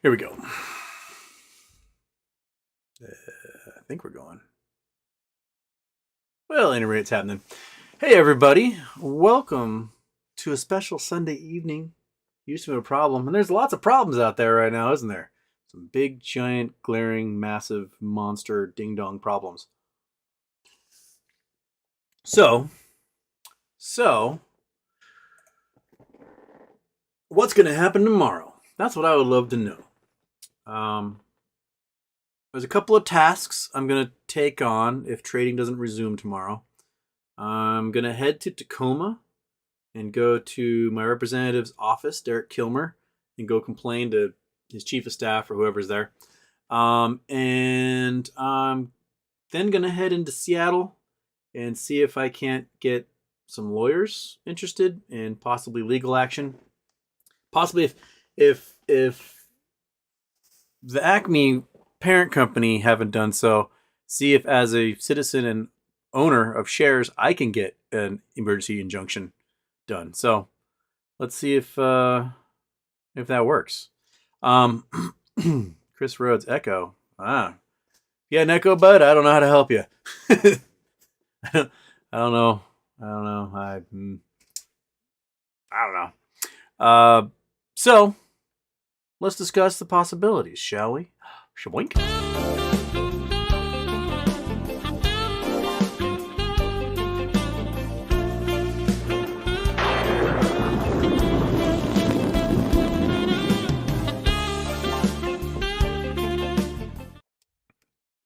Here we go. I think we're going. Well, at any rate, it's happening. Hey, everybody. Welcome to a special Sunday evening. Used to have a problem. And there's lots of problems out there right now, isn't there? Some big, giant, glaring, massive, monster, ding-dong problems. So, what's going to happen tomorrow? That's what I would love to know. There's a couple of tasks I'm going to take on if trading doesn't resume tomorrow. I'm going to head to Tacoma and go to my representative's office, Derek Kilmer, and go complain to his chief of staff or whoever's there. And I'm then going to head into Seattle and see if I can't get some lawyers interested in possibly legal action. Possibly if the Acme parent company haven't done so, see if as a citizen and owner of shares I can get an emergency injunction done. So let's see if that works. Chris Rhodes, Echo. Yeah, an echo, bud. I don't know how to help you. I don't know. I don't know. So let's discuss the possibilities, shall we? Shaboink.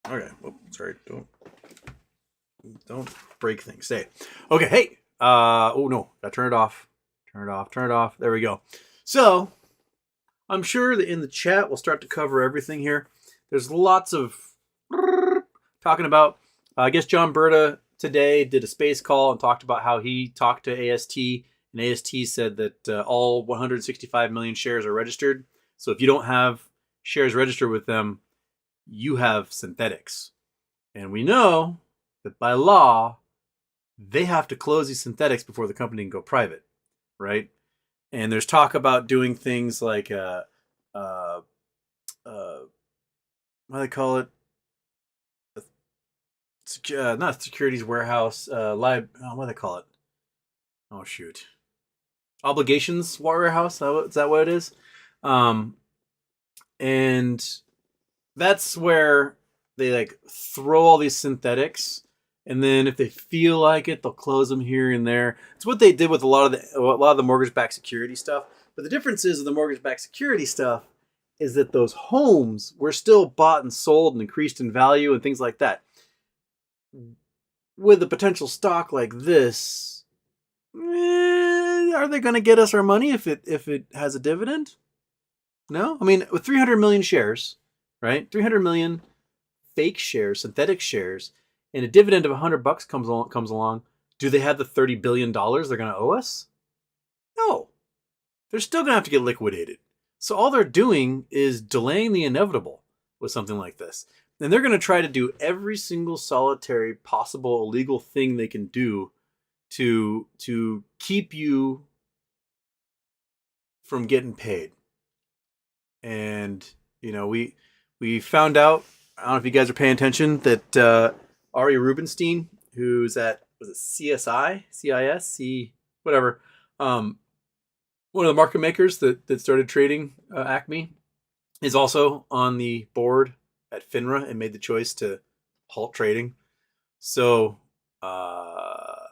Okay. Oh, sorry. Don't break things. Stay. Okay. Hey. Oh no. Gotta turn it off. Turn it off. There we go. So I'm sure that in the chat we'll start to cover everything here. There's lots of talking about. I guess John Berta today did a space call and talked about how he talked to AST, and AST said that all 165 million shares are registered. So if you don't have shares registered with them, you have synthetics. And we know that by law, they have to close these synthetics before the company can go private, right? And there's talk about doing things like what do they call it? Not securities warehouse, what do they call it? Oh shoot, obligations warehouse. Is that what it is? And that's where they like throw all these synthetics, and then if they feel like it, they'll close them here and there. It's what they did with a lot of the mortgage-backed security stuff. But the difference is with the mortgage-backed security stuff is that those homes were still bought and sold and increased in value and things like that. With a potential stock like this, are they going to get us our money if it has a dividend? No, I mean with 300 million shares, right? 300 million fake shares, synthetic shares, and a dividend of $100 comes along. Do they have the $30 billion they're going to owe us? No, they're still going to have to get liquidated. So all they're doing is delaying the inevitable with something like this. And they're going to try to do every single solitary possible illegal thing they can do to keep you from getting paid. And, you know, we found out, I don't know if you guys are paying attention, that Ari Rubenstein, who's at, was it CSI? CIS? Whatever. One of the market makers that started trading Acme, is also on the board at FINRA and made the choice to halt trading. So that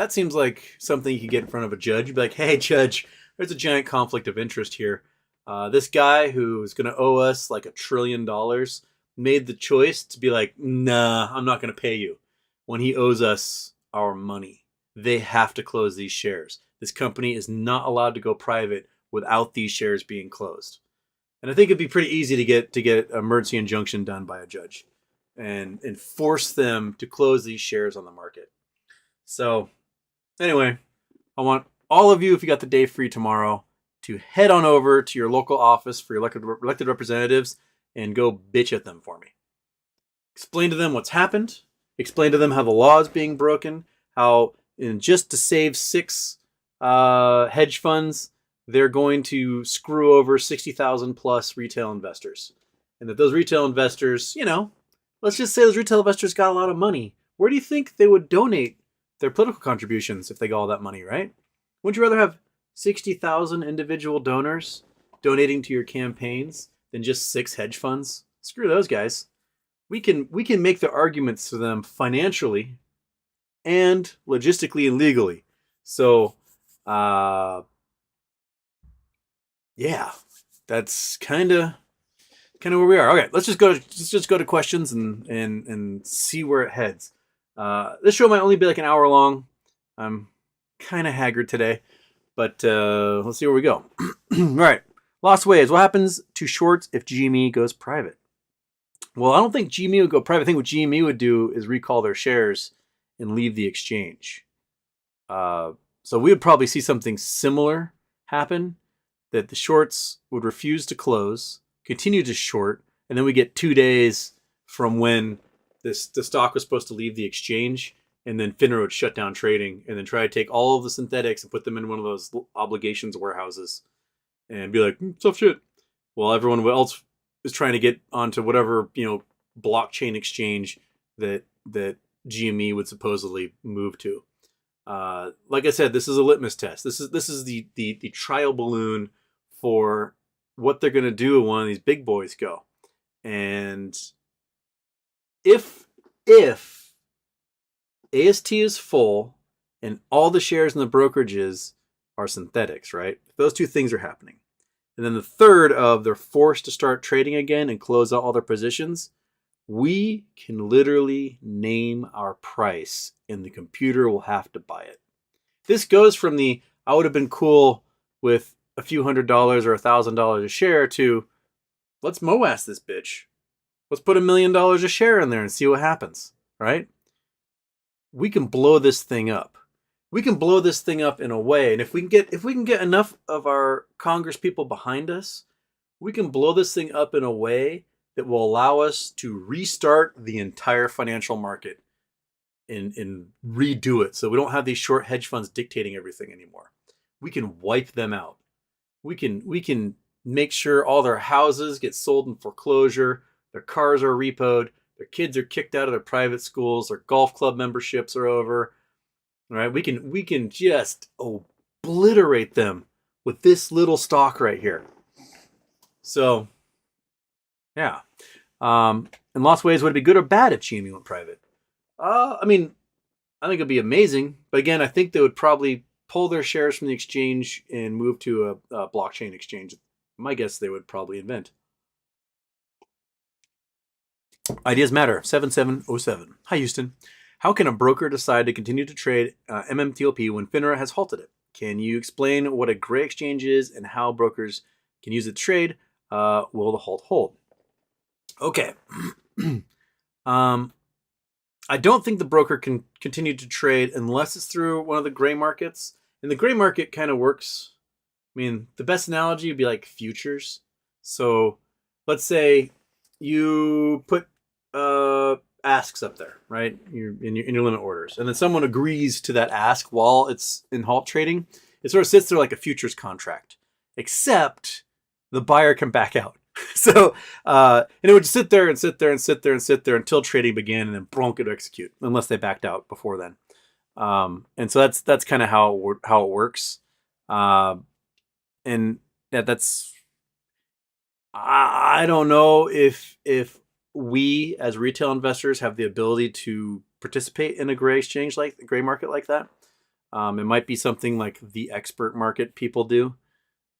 seems like something you could get in front of a judge. You'd be like, hey, judge, there's a giant conflict of interest here. This guy who's going to owe us like $1 trillion made the choice to be like, nah, I'm not going to pay you when he owes us our money. They have to close these shares. This company is not allowed to go private without these shares being closed. And I think it'd be pretty easy to get an emergency injunction done by a judge and force them to close these shares on the market. So anyway, I want all of you, if you got the day free tomorrow, to head on over to your local office for your elected representatives and go bitch at them for me. Explain to them what's happened. Explain to them how the law is being broken. How, just to save 6 hedge funds, they're going to screw over 60,000 plus retail investors. And that those retail investors, let's just say those retail investors got a lot of money. Where do you think they would donate their political contributions if they got all that money, right? Wouldn't you rather have 60,000 individual donors donating to your campaigns than just 6 hedge funds? Screw those guys. We can make the arguments to them financially and logistically and legally. So, yeah, that's kind of where we are. Okay, let's just go to questions and see where it heads. This show might only be like an hour long. I'm kind of haggard today, but let's see where we go. All right, Lost Waves. What happens to shorts if GME goes private? Well, I don't think GME would go private. I think what GME would do is recall their shares and leave the exchange. So we would probably see something similar happen, that the shorts would refuse to close, continue to short, and then we get 2 days from when the stock was supposed to leave the exchange, and then FINRA would shut down trading and then try to take all of the synthetics and put them in one of those obligations warehouses and be like, tough shit. Well, everyone else is trying to get onto whatever, blockchain exchange that GME would supposedly move to. Like I said, this is a litmus test. This is the trial balloon for what they're going to do when one of these big boys go. And if AST is full and all the shares in the brokerages are synthetics, right? If those two things are happening. And then the third of they're forced to start trading again and close out all their positions, we can literally name our price and the computer will have to buy it. This goes from the I would have been cool with a few $100 or $1,000 a share to let's MOAS this bitch. Let's put $1 million a share in there and see what happens, right? We can blow this thing up. We can blow this thing up in a way, and if we can get enough of our Congress people behind us, we can blow this thing up in a way that will allow us to restart the entire financial market and redo it so we don't have these short hedge funds dictating everything anymore. We can wipe them out. We can make sure all their houses get sold in foreclosure, their cars are repoed, their kids are kicked out of their private schools, their golf club memberships are over. Right? We can just obliterate them with this little stock right here. So, yeah. In lots of ways, would it be good or bad if GME went private? I think it'd be amazing. But again, I think they would probably pull their shares from the exchange and move to a blockchain exchange. My guess they would probably invent. Ideas Matter, 7707. Hi, Houston. How can a broker decide to continue to trade MMTLP when FINRA has halted it? Can you explain what a gray exchange is and how brokers can use it to trade? Will the halt hold? Okay. I don't think the broker can continue to trade unless it's through one of the gray markets. And the gray market kind of works. I mean, the best analogy would be like futures. So let's say you put asks up there, right? In your limit orders. And then someone agrees to that ask while it's in halt trading. It sort of sits there like a futures contract, except the buyer can back out. So, and it would sit there and sit there and sit there and sit there until trading began, and then bronk it to execute, unless they backed out before then. And so that's kind of how it works. And that's, I don't know if we as retail investors have the ability to participate in a gray exchange like the gray market like that. It might be something like the expert market people do.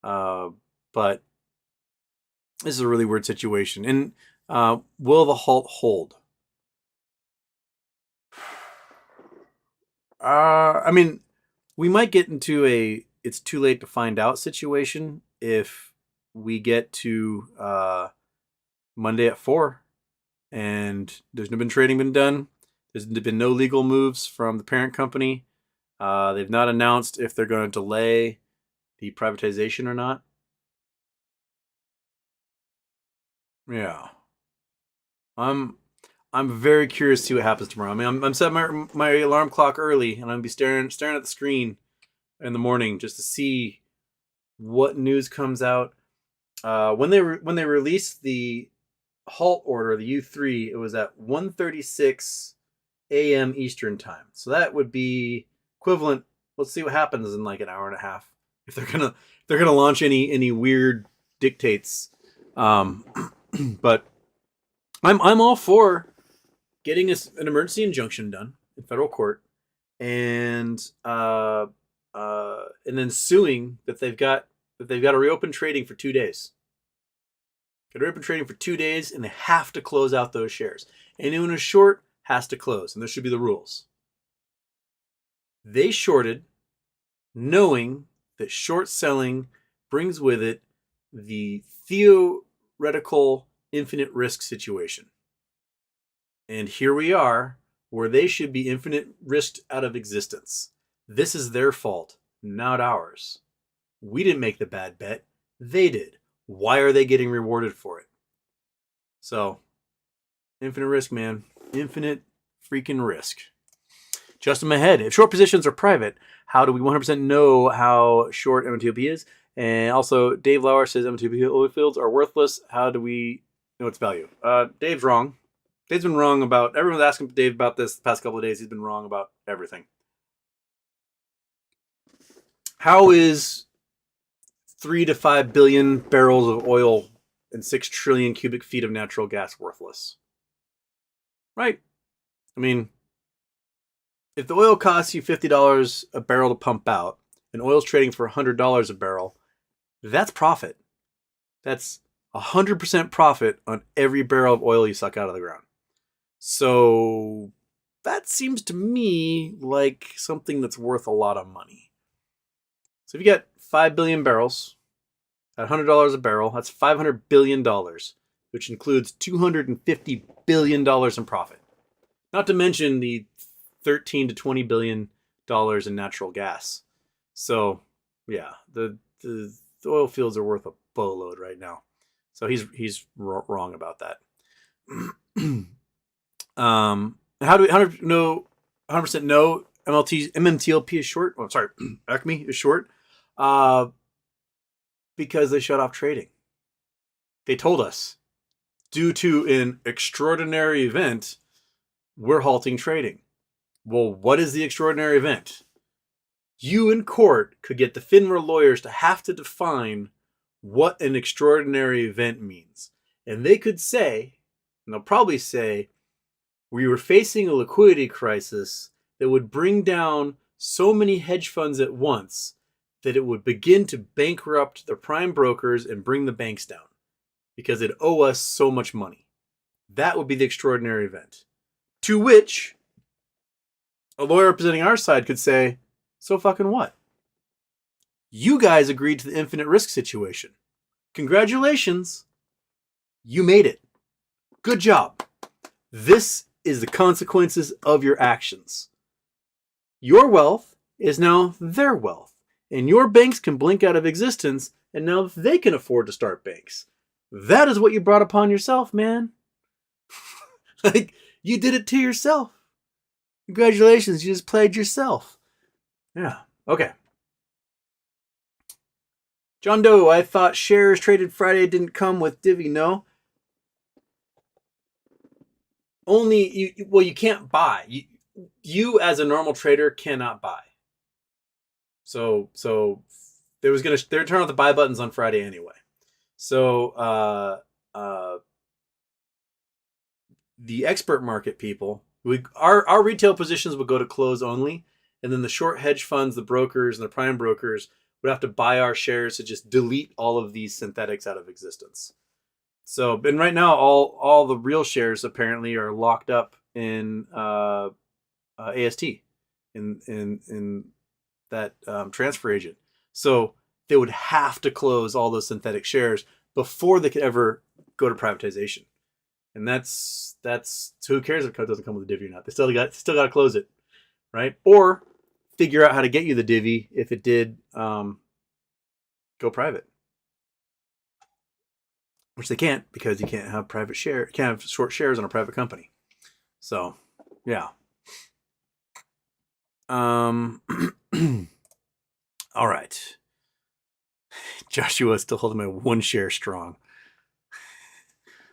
But this is a really weird situation. And will the halt hold? We might get into a it's too late to find out situation if we get to Monday at 4 and there's no trading been done. There's been no legal moves from the parent company. They've not announced if they're going to delay the privatization or not. Yeah. I'm very curious to see what happens tomorrow. I mean, I'm setting my alarm clock early, and I'm gonna be staring at the screen in the morning just to see what news comes out. When they released the halt order, the U3, it was at 1:36 a.m. Eastern time. So that would be equivalent. Let's see what happens in like an hour and a half if they're gonna launch any weird dictates. But I'm all for getting an emergency injunction done in federal court, and then suing that they've got to reopen trading for 2 days. Got to reopen trading for 2 days, and they have to close out those shares. Anyone who's short has to close, and this should be the rules. They shorted, knowing that short selling brings with it the theoretical infinite risk situation. And here we are, where they should be infinite risked out of existence. This is their fault, not ours. We didn't make the bad bet. They did. Why are they getting rewarded for it? So, infinite risk, man. Infinite freaking risk. Just in my head. If short positions are private, how do we 100% know how short MTOP is? And also, Dave Lauer says MTOP oil fields are worthless. How do we know its value? Dave's wrong. Dave's been wrong about... Everyone's asking Dave about this the past couple of days. He's been wrong about everything. How is 3 to 5 billion barrels of oil and 6 trillion cubic feet of natural gas worthless? Right? I mean, if the oil costs you $50 a barrel to pump out, and oil's trading for $100 a barrel, that's profit. That's 100% profit on every barrel of oil you suck out of the ground. So that seems to me like something that's worth a lot of money. So if you get 5 billion barrels at $100 a barrel, that's $500 billion, which includes $250 billion in profit. Not to mention the $13 to $20 billion in natural gas. So, yeah, the oil fields are worth a boatload right now. So he's wrong about that. How do we know 100% know MMTLP is short? Oh, sorry, Acme is short. Because they shut off trading. They told us, due to an extraordinary event, we're halting trading. Well, what is the extraordinary event? You in court could get the FINRA lawyers to have to define what an extraordinary event means. And they could say, and they'll probably say, we were facing a liquidity crisis that would bring down so many hedge funds at once that it would begin to bankrupt the prime brokers and bring the banks down because it owe us so much money. That would be the extraordinary event. To which a lawyer representing our side could say, so fucking what? You guys agreed to the infinite risk situation. Congratulations. You made it. Good job. This is the consequences of your actions. Your wealth is now their wealth. And your banks can blink out of existence, and now they can afford to start banks. That is what you brought upon yourself, man. Like, you did it to yourself. Congratulations, you just played yourself. Yeah, okay. John Doe, I thought shares traded Friday didn't come with divvy. No. Only, you can't buy. You as a normal trader cannot buy. So they're turn off the buy buttons on Friday anyway. So the expert market people, our retail positions would go to close only, and then the short hedge funds, the brokers, and the prime brokers would have to buy our shares to just delete all of these synthetics out of existence. So, and right now, all the real shares apparently are locked up in AST, in that transfer agent. So they would have to close all those synthetic shares before they could ever go to privatization. And that's so who cares if it doesn't come with a divvy or not? They still got to close it, right? Or figure out how to get you the divvy if it did go private, which they can't because you can't have can't have short shares on a private company. So, yeah. All right. Joshua still holding my 1 share strong.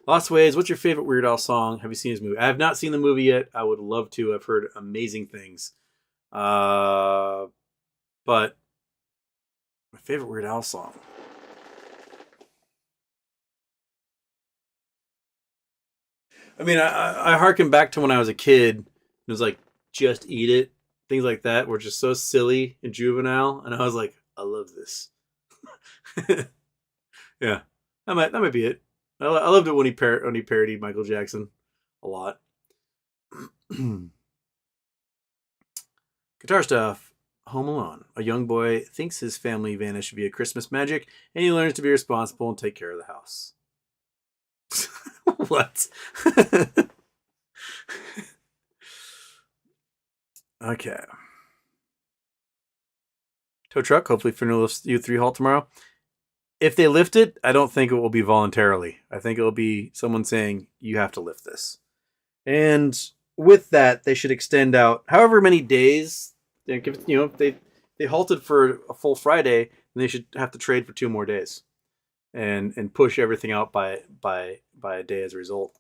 Lost Ways, what's your favorite Weird Al song? Have you seen his movie? I have not seen the movie yet. I would love to. I've heard amazing things. But my favorite Weird Al song. I mean, I harken back to when I was a kid. It was like, Just Eat It. Things like that were just so silly and juvenile. And I was like, I love this. Yeah, that might be it. I loved it when he parodied Michael Jackson a lot. Guitar stuff. Home Alone. A young boy thinks his family vanished via Christmas magic, and he learns to be responsible and take care of the house. What? Okay. Tow truck. Hopefully, Fernando lifts U3 halt tomorrow. If they lift it, I don't think it will be voluntarily. I think it will be someone saying, you have to lift this. And with that, they should extend out however many days. If they halted for a full Friday, then they should have to trade for 2 more days, and push everything out by a day as a result.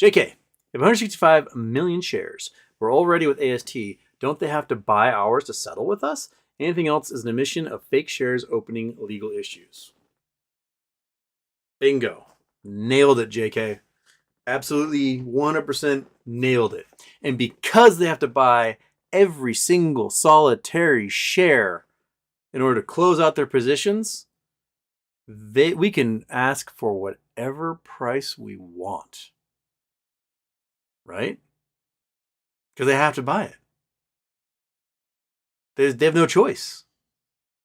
JK, if 165 million shares were already with AST, don't they have to buy ours to settle with us? Anything else is an admission of fake shares opening legal issues. Bingo. Nailed it, JK. Absolutely 100% nailed it. And because they have to buy every single solitary share in order to close out their positions, we can ask for whatever price we want. Right? Because they have to buy it. They have no choice.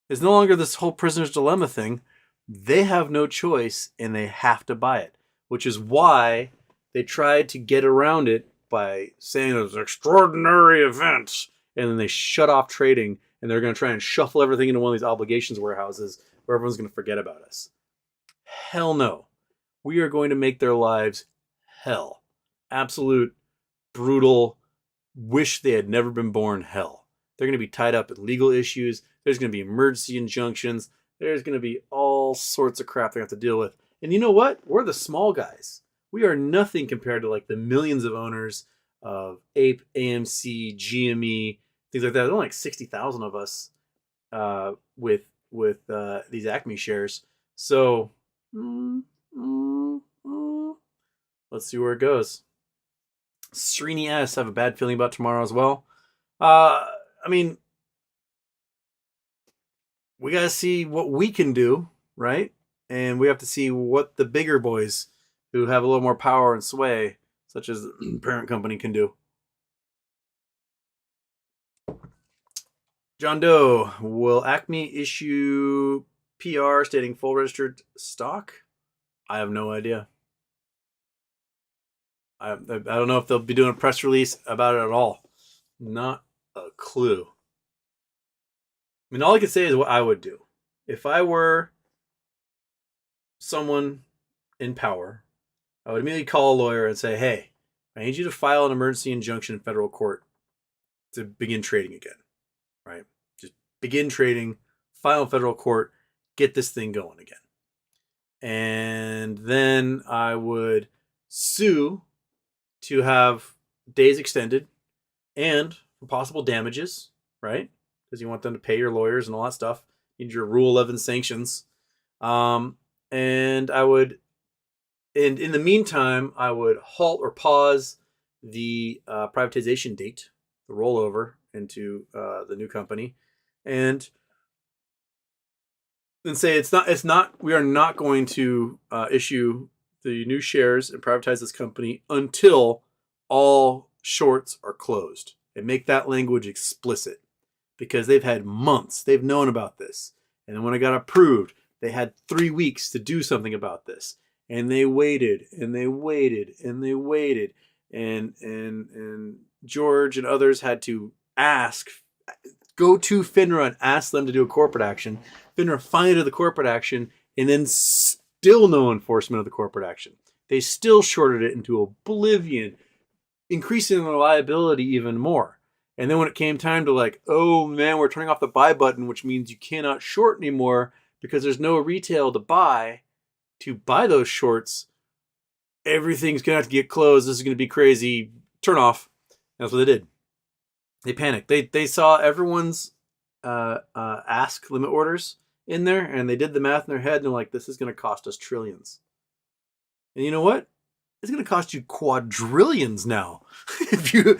It's no longer this whole prisoner's dilemma thing. They have no choice and they have to buy it, which is why they tried to get around it by saying it was an extraordinary event, and then they shut off trading, and they're going to try and shuffle everything into one of these obligations warehouses where everyone's going to forget about us. Hell no. We are going to make their lives hell. Absolute, brutal, wish they had never been born hell. They're going to be tied up in legal issues. There's going to be emergency injunctions. There's going to be all sorts of crap they have to deal with. And you know what? We're the small guys. We are nothing compared to like the millions of owners of Ape, AMC, GME, things like that. There's only like 60,000 of us with these Acme shares. So let's see where it goes. Srini S. I have a bad feeling about tomorrow as well. I mean, we got to see what we can do, right? And we have to see what the bigger boys who have a little more power and sway, such as the parent company, can do. John Doe, will Acme issue PR stating full registered stock? I have no idea. I don't know if they'll be doing a press release about it at all. Not a clue. I mean, all I can say is what I would do. If I were someone in power, I would immediately call a lawyer and say, hey, I need you to file an emergency injunction in federal court to begin trading again. Right? Just begin trading, file in federal court, get this thing going again. And then I would sue to have days extended and for possible damages, right? Because you want them to pay your lawyers and all that stuff. You need your Rule 11 sanctions. And I would, and in the meantime, I would halt or pause the privatization date, the rollover into the new company, and say we are not going to issue the new shares and privatize this company until all shorts are closed, and make that language explicit, because they've had months. They've known about this. And then when it got approved, they had 3 weeks to do something about this. And they waited and they waited and they waited. And George and others had to go to FINRA and ask them to do a corporate action. FINRA finally did the corporate action, and then still no enforcement of the corporate action. They still shorted it into oblivion, increasing their liability even more. And then when it came time to like, oh man, we're turning off the buy button, which means you cannot short anymore because there's no retail to buy those shorts. Everything's going to have to get closed. This is going to be crazy. Turn off. That's what they did. They panicked. They saw everyone's ask limit orders in there, and they did the math in their head, and they're like, this is going to cost us trillions. And you know what? It's going to cost you quadrillions now. If you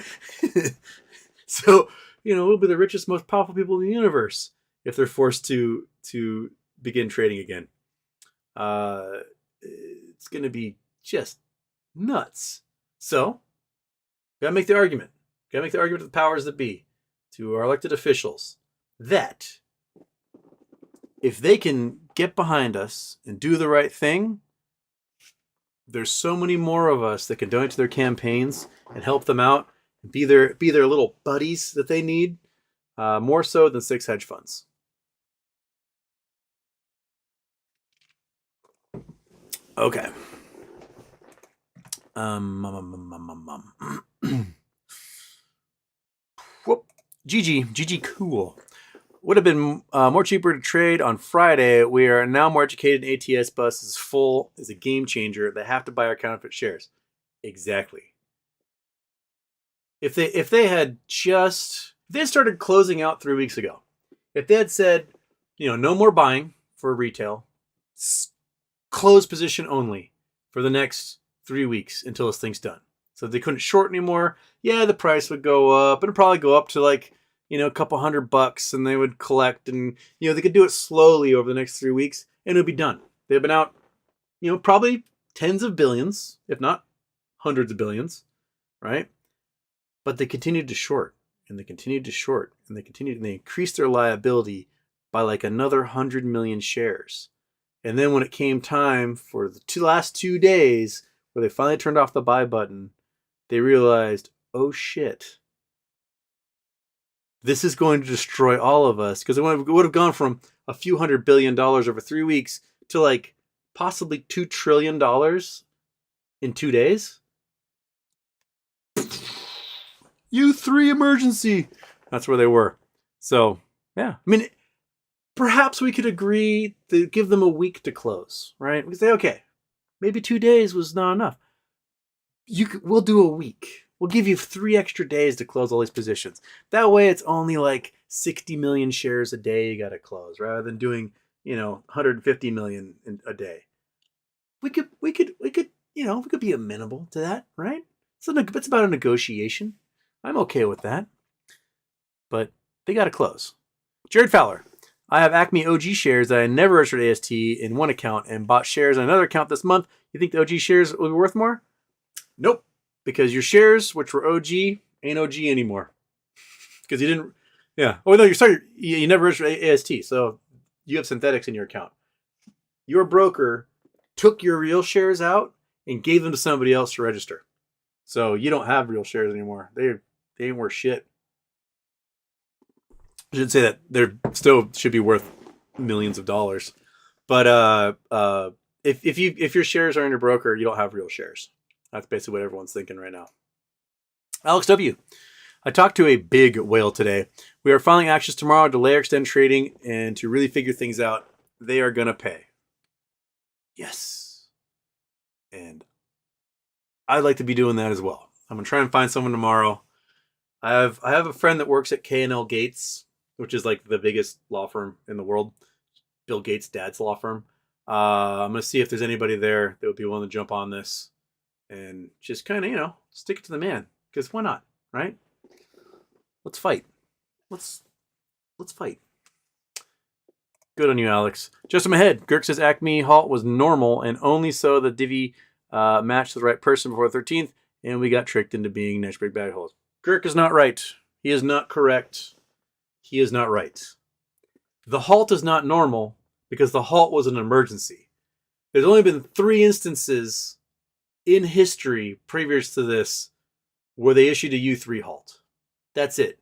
So, we'll be the richest, most powerful people in the universe if they're forced to begin trading again. It's going to be just nuts. So, gotta make the argument. Gotta make the argument to the powers that be, to our elected officials, that if they can get behind us and do the right thing, there's so many more of us that can donate to their campaigns and help them out and be their little buddies that they need, more so than 6 hedge funds. Okay. Whoop. GG cool. Would have been more cheaper to trade on Friday. We are now more educated. ATS bus is full, is a game changer. They have to buy our counterfeit shares. Exactly. If they had started closing out 3 weeks ago, if they had said, no more buying for retail, close position only for the next 3 weeks until this thing's done. So if they couldn't short anymore, yeah, the price would go up. It'd probably go up to like, a couple $100, and they would collect, and they could do it slowly over the next 3 weeks, and it would be done. They've been out, probably tens of billions, if not hundreds of billions, right? But they continued to short, and they continued to short, and they increased their liability by like another 100 million shares. And then when it came time for the last 2 days, where they finally turned off the buy button, they realized, oh shit, this is going to destroy all of us, because it would have gone from a few $100 billion over 3 weeks to like possibly $2 trillion in 2 days. U3 emergency. That's where they were. So, yeah. I mean, perhaps we could agree to give them a week to close, right? We could say, okay, maybe 2 days was not enough. We'll do a week. We'll give you 3 extra days to close all these positions. That way it's only like 60 million shares a day you got to close, rather than doing, 150 million a day. We could be amenable to that, right? It's about a negotiation. I'm okay with that. But they got to close. Jared Fowler. I have Acme OG shares that I never registered AST in one account and bought shares on another account this month. You think the OG shares will be worth more? Nope. Because your shares, which were OG, ain't OG anymore. Because you didn't... Yeah. Oh, no, you never registered AST, so you have synthetics in your account. Your broker took your real shares out and gave them to somebody else to register. So you don't have real shares anymore. They ain't worth shit. I should say that they still should be worth millions of dollars. But if your shares are in your broker, you don't have real shares. That's basically what everyone's thinking right now. Alex W. I talked to a big whale today. We are filing actions tomorrow to delay or extend trading and to really figure things out. They are going to pay. Yes. And I'd like to be doing that as well. I'm going to try and find someone tomorrow. I have a friend that works at K&L Gates, which is like the biggest law firm in the world. Bill Gates' dad's law firm. I'm going to see if there's anybody there that would be willing to jump on this and just kind of, stick it to the man. Because why not, right? Let's fight. Let's fight. Good on you, Alex. Just in my head, Girk says Acme halt was normal and only so the divvy matched the right person before the 13th, and we got tricked into being nice big bad holes. Girk is not right. He is not correct. He is not right. The halt is not normal because the halt was an emergency. There's only been 3 instances in history previous to this where they issued a U3 halt. That's it.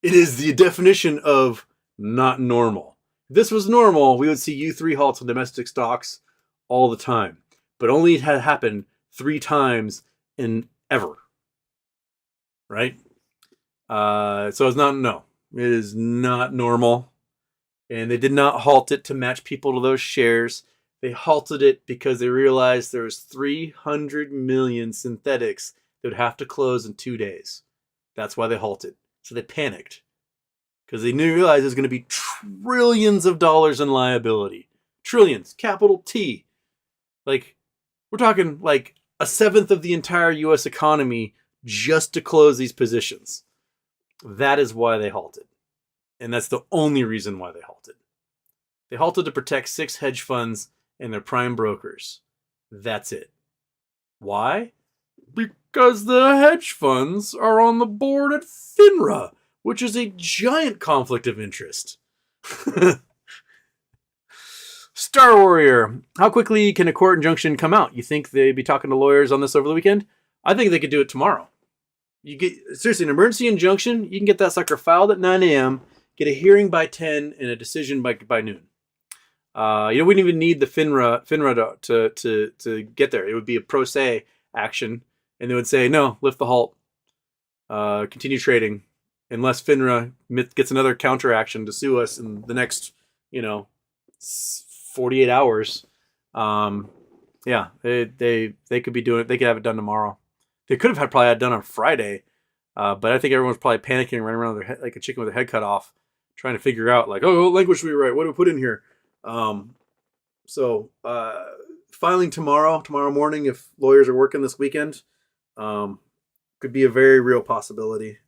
It is the definition of not normal. If this was normal, we would see U3 halts on domestic stocks all the time. But only it had happened 3 times in ever. Right? So it's not, no. It is not normal. And they did not halt it to match people to those shares. They halted it because they realized there was 300 million synthetics that would have to close in 2 days. That's why they halted. So they panicked because they realized there's going to be trillions of dollars in liability. Trillions, capital T. Like, we're talking like a seventh of the entire U.S. economy just to close these positions. That is why they halted. And that's the only reason why they halted. They halted to protect 6 hedge funds and their prime brokers. That's it. Why? Because the hedge funds are on the board at FINRA, which is a giant conflict of interest. Star Warrior. How quickly can a court injunction come out? You think they'd be talking to lawyers on this over the weekend? I think they could do it tomorrow. You get seriously an emergency injunction. You can get that sucker filed at 9 a.m., get a hearing by 10, and a decision by noon. We wouldn't even need the FINRA to get there. It would be a pro se action, and they would say, no, lift the halt, continue trading, unless FINRA gets another counter action to sue us in the next, 48 hours. They could be doing it. They could have it done tomorrow. They could have probably had it done on Friday, but I think everyone's probably panicking, running around with their head, like a chicken with their head cut off, trying to figure out, like, what language should we write? What do we put in here? Filing tomorrow morning, if lawyers are working this weekend, could be a very real possibility.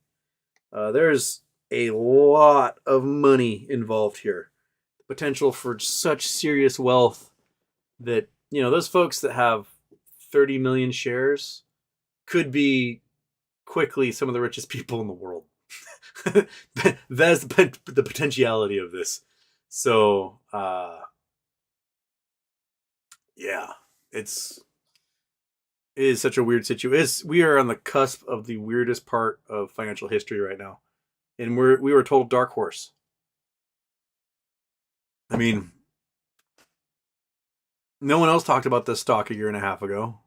There's a lot of money involved here. The potential for such serious wealth that, those folks that have 30 million shares could be quickly some of the richest people in the world. That's the potentiality of this. So, it is such a weird situation. We are on the cusp of the weirdest part of financial history right now, and we were told dark horse. I mean, no one else talked about this stock a year and a half ago.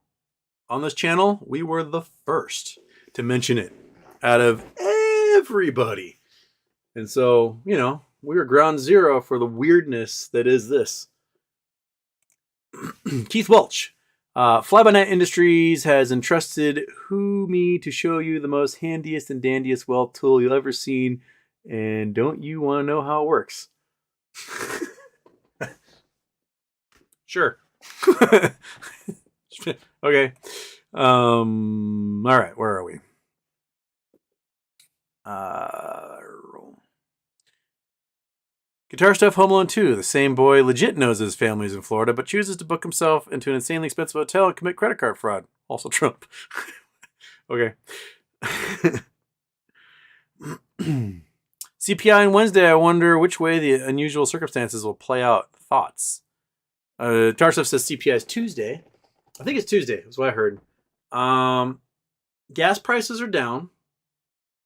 On this channel, we were the first to mention it out of everybody. And so, we were ground zero for the weirdness that is this. Keith Welch. Fly-by-Night Industries has entrusted me to show you the most handiest and dandiest wealth tool you'll ever seen. And don't you want to know how it works? Sure. Okay. All right. Where are we? Guitar Stuff Home Alone 2. The same boy legit knows his family's in Florida, but chooses to book himself into an insanely expensive hotel and commit credit card fraud. Also Trump. Okay. CPI on Wednesday. I wonder which way the unusual circumstances will play out. Thoughts? Guitar Stuff says CPI is Tuesday. I think it's Tuesday. That's what I heard. Gas prices are down,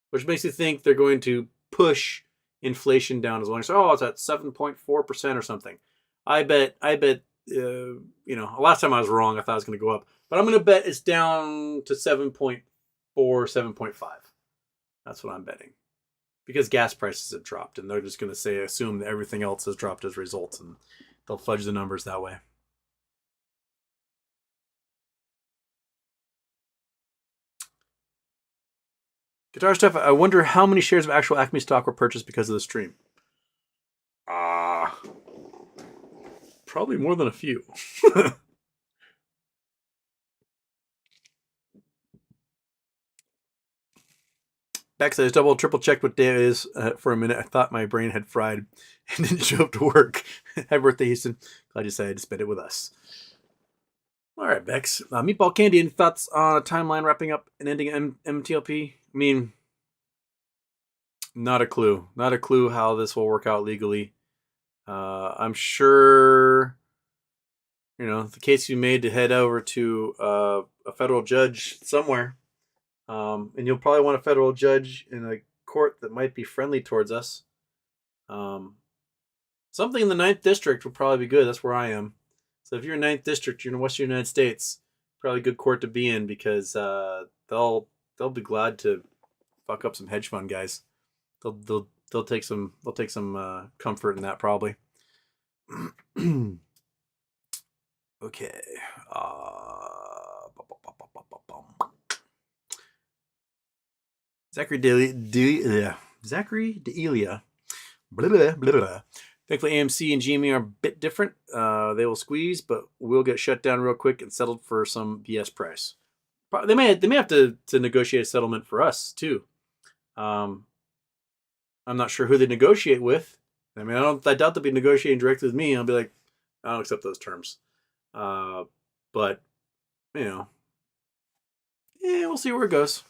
which makes you think they're going to push inflation down as long as it's at 7.4% or something. I bet last time I was wrong. I thought it was going to go up, but I'm going to bet it's down to 7.4, 7.5. That's what I'm betting, because gas prices have dropped, and they're just going to assume that everything else has dropped as a result, and they'll fudge the numbers that way. Guitar Stuff. I wonder how many shares of actual Acme stock were purchased because of the stream. Probably more than a few. Beck says, double, triple checked what day it is for a minute. I thought my brain had fried and didn't show up to work. Happy birthday, Houston. Glad you decided to spend it with us. All right, Bex. Meatball Candy, any thoughts on a timeline wrapping up and ending MTLP? I mean, not a clue. Not a clue how this will work out legally. I'm sure, the case you made to head over to a federal judge somewhere. And you'll probably want a federal judge in a court that might be friendly towards us. Something in the 9th District would probably be good. That's where I am. So if you're in 9th District, you're in the Western United States, probably a good court to be in, because they'll be glad to fuck up some hedge fund guys. They'll they'll take some comfort in that probably. Okay. Zachary D'Elia. Blah, blah, blah, blah. Thankfully, AMC and GME are a bit different. They will squeeze, but we'll get shut down real quick and settled for some BS price. They may have to negotiate a settlement for us too. I'm not sure who they negotiate with. I mean, I doubt they'll be negotiating directly with me. I'll be like, I don't accept those terms. But yeah, we'll see where it goes.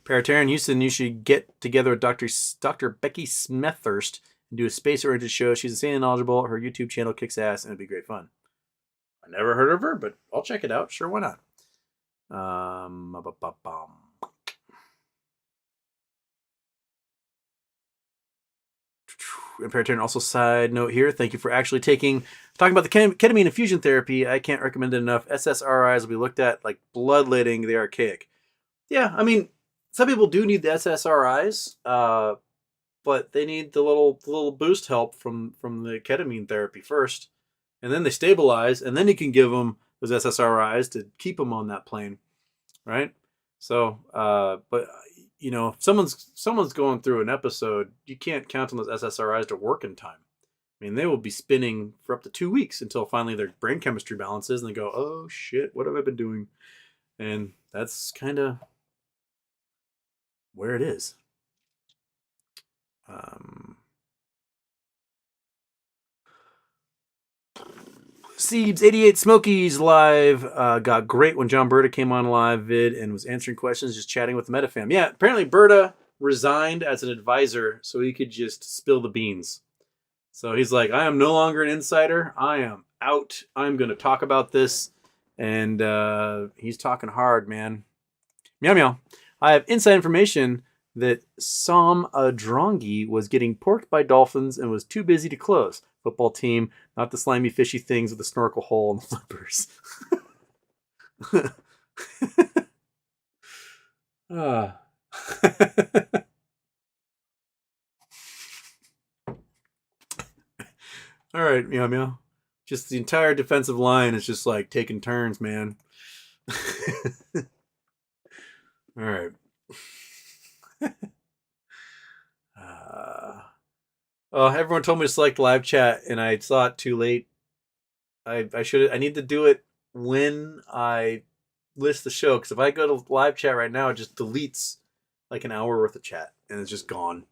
Paratarian Houston, you should get together with Dr. Becky Smethurst and do a space-oriented show. She's insanely knowledgeable. Her YouTube channel kicks ass, and it'd be great fun. I never heard of her, but I'll check it out. Sure, why not? And Paratarian, also side note here, thank you for actually talking about the ketamine infusion therapy. I can't recommend it enough. SSRIs will be looked at like bloodletting. They're archaic. Yeah, I mean, some people do need the SSRIs, but they need the little boost help from the ketamine therapy first, and then they stabilize, and then you can give them those SSRIs to keep them on that plane, right? So, but you know, if someone's going through an episode, you can't count on those SSRIs to work in time. I mean, they will be spinning for up to 2 weeks until finally their brain chemistry balances, and they go, "Oh shit, what have I been doing?" And that's kind of where it is. Siebes 88 Smokies live got great when John Berta came on live vid and was answering questions, just chatting with the Metafam. Yeah, apparently Berta resigned as an advisor so he could just spill the beans. So he's like, I am no longer an insider. I am out. I'm going to talk about this. And he's talking hard, man. Meow meow. I have inside information that Sam Adrongi was getting porked by dolphins and was too busy to close. Football team, not the slimy fishy things with the snorkel hole and the flippers. All right, meow meow. Just the entire defensive line is just like taking turns, man. All right. Everyone told me to select live chat, and I saw it too late. I need to do it when I list the show, because if I go to live chat right now, it just deletes like an hour worth of chat, and it's just gone.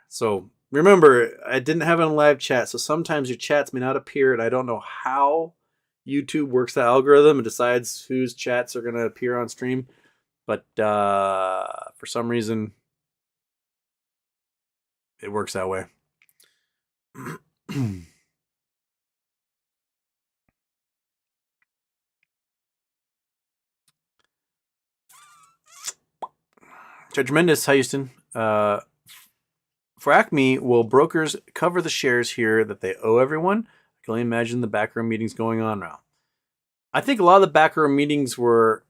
So remember, I didn't have it on live chat, so sometimes your chats may not appear, and I don't know how YouTube works the algorithm and decides whose chats are going to appear on stream. But for some reason, it works that way. Judge Tremendous, hi Houston. For Acme, will brokers cover the shares here that they owe everyone? I can only imagine the backroom meetings going on now. I think a lot of the backroom meetings were,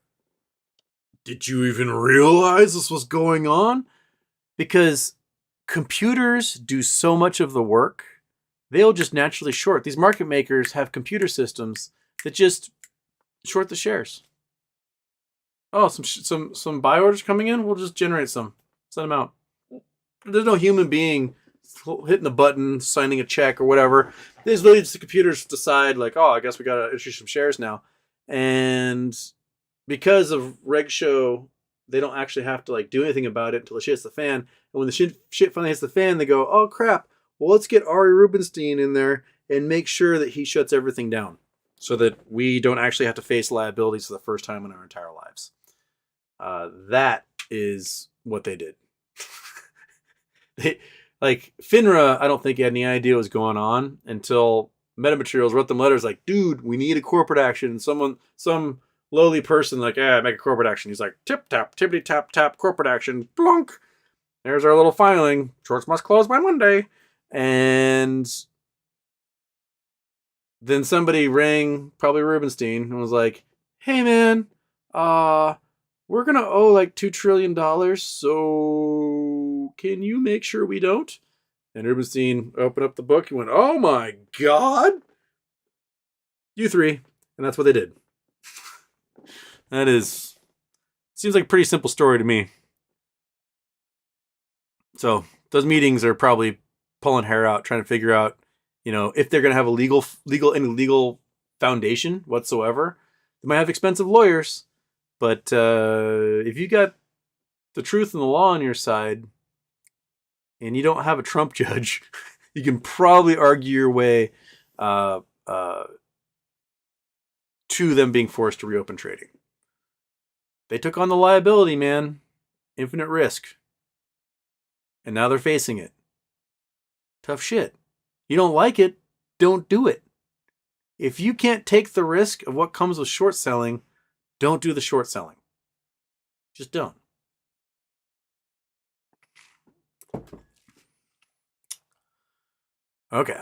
did you even realize this was going on? Because computers do so much of the work, they'll just naturally short. These market makers have computer systems that just short the shares. Oh, some buy orders coming in? We'll just generate some. Send them out. There's no human being hitting a button, signing a check or whatever. There's literally just the computers decide like, oh, I guess we got to issue some shares now. And because of Reg Show, they don't actually have to like do anything about it until the shit hits the fan. And when the shit finally hits the fan, they go, oh crap, well, let's get Ari Rubenstein in there and make sure that he shuts everything down so that we don't actually have to face liabilities for the first time in our entire lives. That is what they did. Like FINRA, I don't think he had any idea what was going on until Metamaterials wrote them letters like, dude, we need a corporate action. And some lowly person like, make a corporate action. He's like, tip tap, tippity tap tap, corporate action, plunk. There's our little filing. Shorts must close by Monday. And then somebody rang, probably Rubenstein, and was like, hey man, we're gonna owe like $2 trillion, so can you make sure we don't? And Rubenstein opened up the book and went, oh my God, you three. And that's what they did. Seems like a pretty simple story to me. So those meetings are probably pulling hair out, trying to figure out, if they're going to have a legal foundation whatsoever. They might have expensive lawyers, but if you got the truth and the law on your side, and you don't have a Trump judge, you can probably argue your way to them being forced to reopen trading. They took on the liability, man. Infinite risk. And now they're facing it. Tough shit. You don't like it, don't do it. If you can't take the risk of what comes with short selling, don't do the short selling. Just don't. Okay.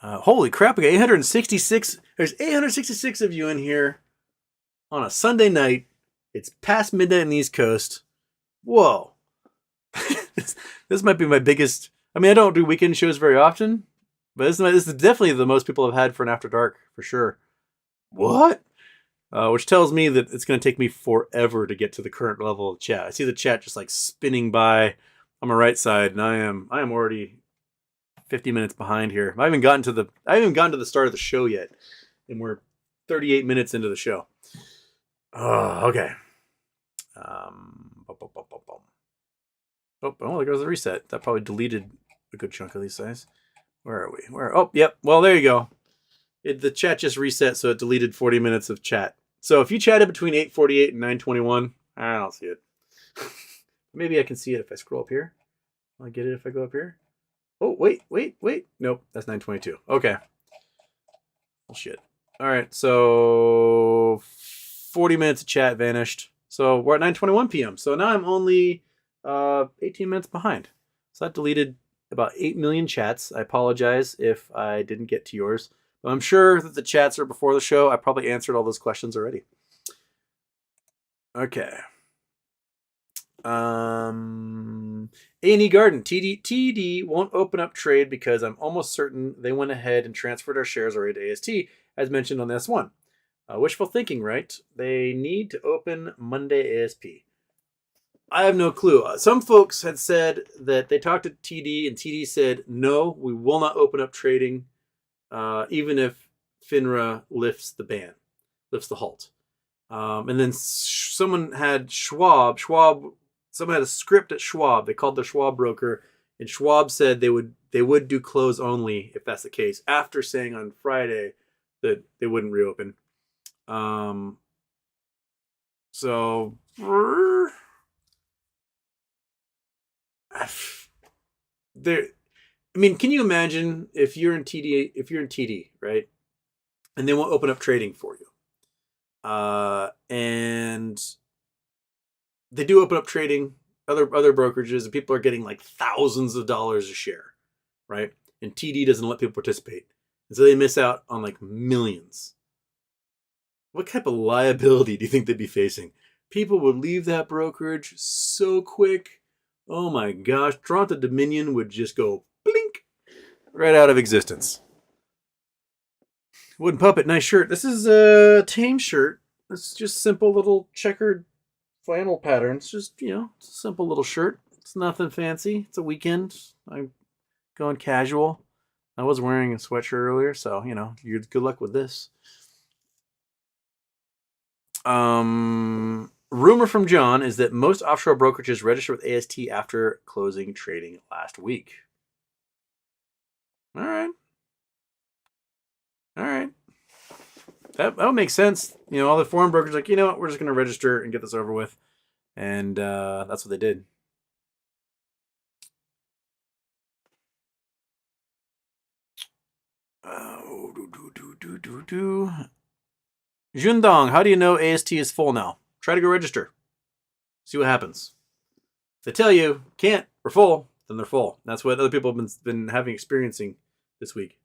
Holy crap, we got 866. There's 866 of you in here on a Sunday night. It's past midnight on the East Coast. Whoa. This might be my biggest. I mean, I don't do weekend shows very often, but this is definitely the most people have had for an After Dark, for sure. What? Which tells me that it's going to take me forever to get to the current level of chat. I see the chat just like spinning by on my right side, and I am already 50 minutes behind here. I haven't gotten to the start of the show yet, and we're 38 minutes into the show. Oh, okay. Oh, there goes the reset. That probably deleted a good chunk of these guys. Where are we? Oh, yep. Well, there you go. The chat just reset, so it deleted 40 minutes of chat. So if you chatted between 8:48 and 9:21, I don't see it. Maybe I can see it if I scroll up here. Will I get it if I go up here? Oh, wait. Nope, that's 9:22. Okay. Well, shit. All right, so 40 minutes of chat vanished. So we're at 9:21 p.m. So now I'm only 18 minutes behind. So that deleted about 8 million chats. I apologize if I didn't get to yours. But I'm sure that the chats are before the show. I probably answered all those questions already. Okay. A&E Garden. TD won't open up trade because I'm almost certain they went ahead and transferred our shares already to AST, as mentioned on the S1. Wishful thinking, right? They need to open Monday ASP. I have no clue. Some folks had said that they talked to TD, and TD said, no, we will not open up trading, even if FINRA lifts the ban, lifts the halt. And then someone had Schwab, someone had a script at Schwab. They called the Schwab broker, and Schwab said they would do close only if that's the case, after saying on Friday that they wouldn't reopen. So there, I mean, can you imagine if you're in TD, right? And they won't open up trading for you. And they do open up trading, other brokerages, and people are getting like thousands of dollars a share, right? And TD doesn't let people participate. And so they miss out on like millions. What type of liability do you think they'd be facing? People would leave that brokerage so quick. Oh my gosh, Toronto Dominion would just go blink right out of existence. Wooden puppet, nice shirt. This is a tame shirt. It's just simple little checkered flannel pattern. It's just, it's a simple little shirt. It's nothing fancy. It's a weekend. I'm going casual. I was wearing a sweatshirt earlier, so, you're good luck with this. Rumor from John is that most offshore brokerages register with AST after closing trading last week. All right. That would make sense. All the foreign brokers are like, you know what, we're just going to register and get this over with. And that's what they did. Jundong, how do you know AST is full now? Try to go register. See what happens. If they tell you can't, we're full, then they're full. That's what other people have been experiencing this week.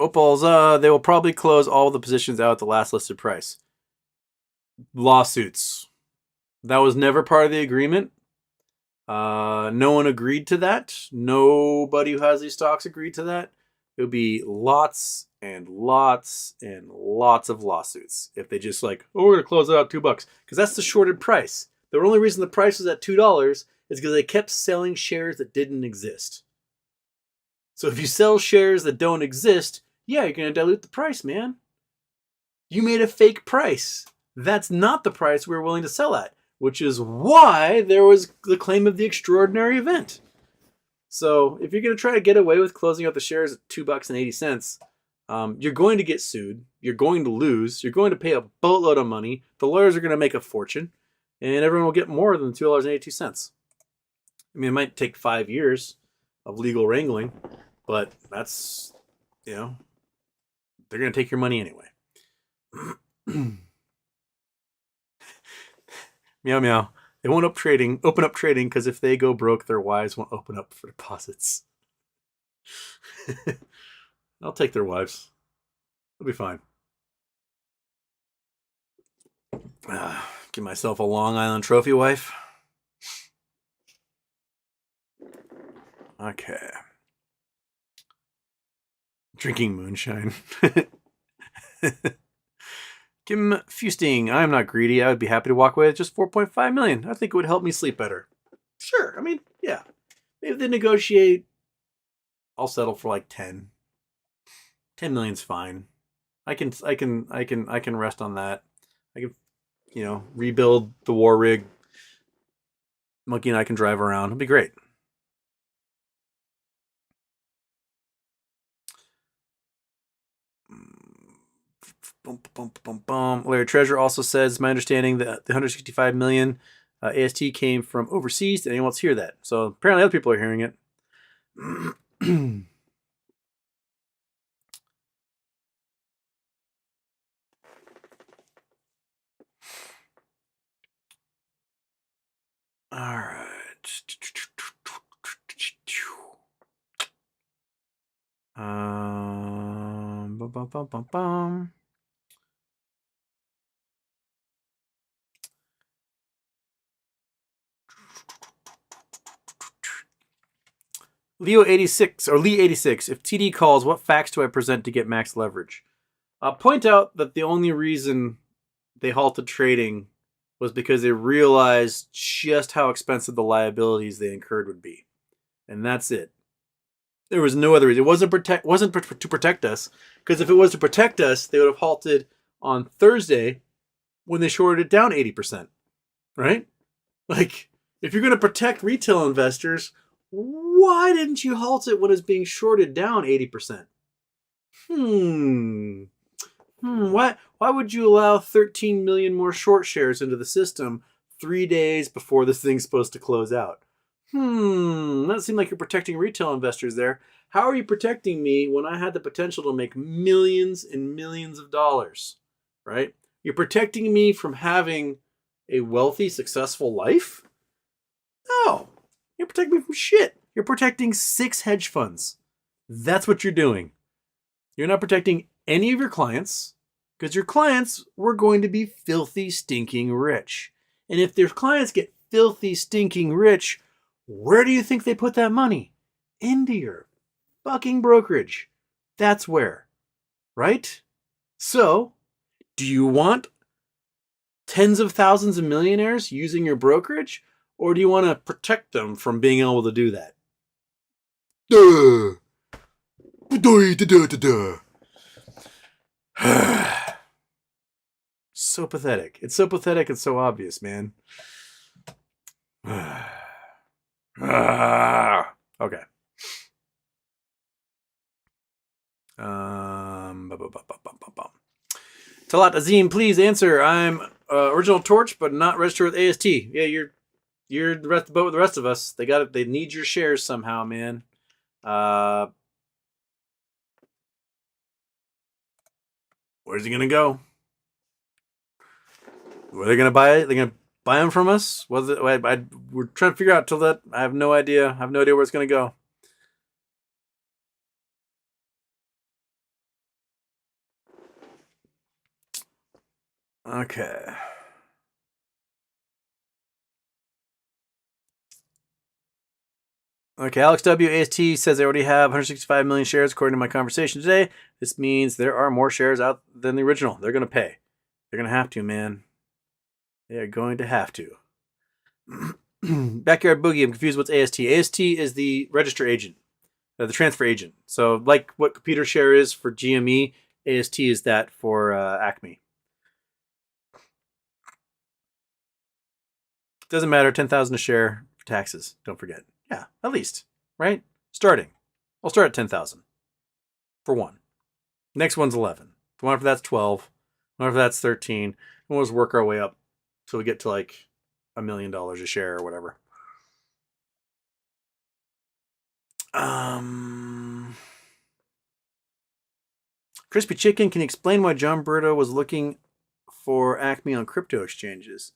Opals, they will probably close all the positions out at the last listed price. Lawsuits. That was never part of the agreement. No one agreed to that. Nobody who has these stocks agreed to that. It would be lots and lots and lots of lawsuits if they just like, oh, we're going to close it out $2. Because that's the shorted price. The only reason the price was at $2 is because they kept selling shares that didn't exist. So if you sell shares that don't exist, yeah, you're going to dilute the price, man. You made a fake price. That's not the price we were willing to sell at, which is why there was the claim of the extraordinary event. So if you're going to try to get away with closing out the shares at $2.80, you're going to get sued. You're going to lose. You're going to pay a boatload of money. The lawyers are going to make a fortune, and everyone will get more than $2.82. I mean, it might take 5 years of legal wrangling, but that's, they're going to take your money anyway. Meow meow. They won't open up trading because if they go broke, their wives won't open up for deposits. I'll take their wives. It'll be fine. Give myself a Long Island trophy wife. Okay. Drinking moonshine. Kim Fusting, I'm not greedy. I would be happy to walk away with just $4.5 million. I think it would help me sleep better. Sure. I mean, yeah. Maybe if they negotiate, I'll settle for like 10. 10 million's fine. I can rest on that. I can, rebuild the war rig. Monkey and I can drive around. It'll be great. Larry Treasure also says, my understanding that the 165 million AST came from overseas. Did anyone else hear that? So apparently other people are hearing it. All right. Bum, bum, bum, bum, bum. Leo86 or Lee86. If TD calls, what facts do I present to get max leverage? Point out that the only reason they halted trading was because they realized just how expensive the liabilities they incurred would be, and that's it. There was no other reason. It wasn't to protect us, because if it was to protect us, they would have halted on Thursday when they shorted it down 80%, right? Like, if you're going to protect retail investors, why didn't you halt it when it's being shorted down 80%? Why would you allow 13 million more short shares into the system 3 days before this thing's supposed to close out? Doesn't seem like you're protecting retail investors there. How are you protecting me when I had the potential to make millions and millions of dollars, right? You're protecting me from having a wealthy, successful life? No, you're protecting me from shit. You're protecting 6 hedge funds. That's what you're doing. You're not protecting any of your clients because your clients were going to be filthy, stinking rich. And if their clients get filthy, stinking rich, where do you think they put that money? Into your fucking brokerage. That's where. Right? So, do you want tens of thousands of millionaires using your brokerage? Or do you want to protect them from being able to do that? So pathetic. It's so pathetic and so obvious, man. Okay. Talat Azim, please answer. I'm original Torch, but not registered with AST. Yeah, you're the rest of the boat with the rest of us. They got it. They need your shares somehow, man. Where's he gonna go? Were they gonna buy it? They're gonna buy them from us? Was it? We're trying to figure out till that. I have no idea. I have no idea where it's gonna go. Okay. Okay, Alex W. AST says they already have 165 million shares according to my conversation today. This means there are more shares out than the original. They're going to pay. They're going to have to, man. They are going to have to. Backyard Boogie, I'm confused what's AST. AST is the register agent, the transfer agent. So, like what Computer Share is for GME, AST is that for Acme. Doesn't matter, 10,000 a share for taxes. Don't forget. Yeah, at least, right? Starting. I'll start at 10,000 for one. Next one's 11. The one after that's 12. The one after that's 13. We'll just work our way up till we get to like $1 million a share or whatever. Crispy Chicken, can you explain why John Berto was looking for Acme on crypto exchanges?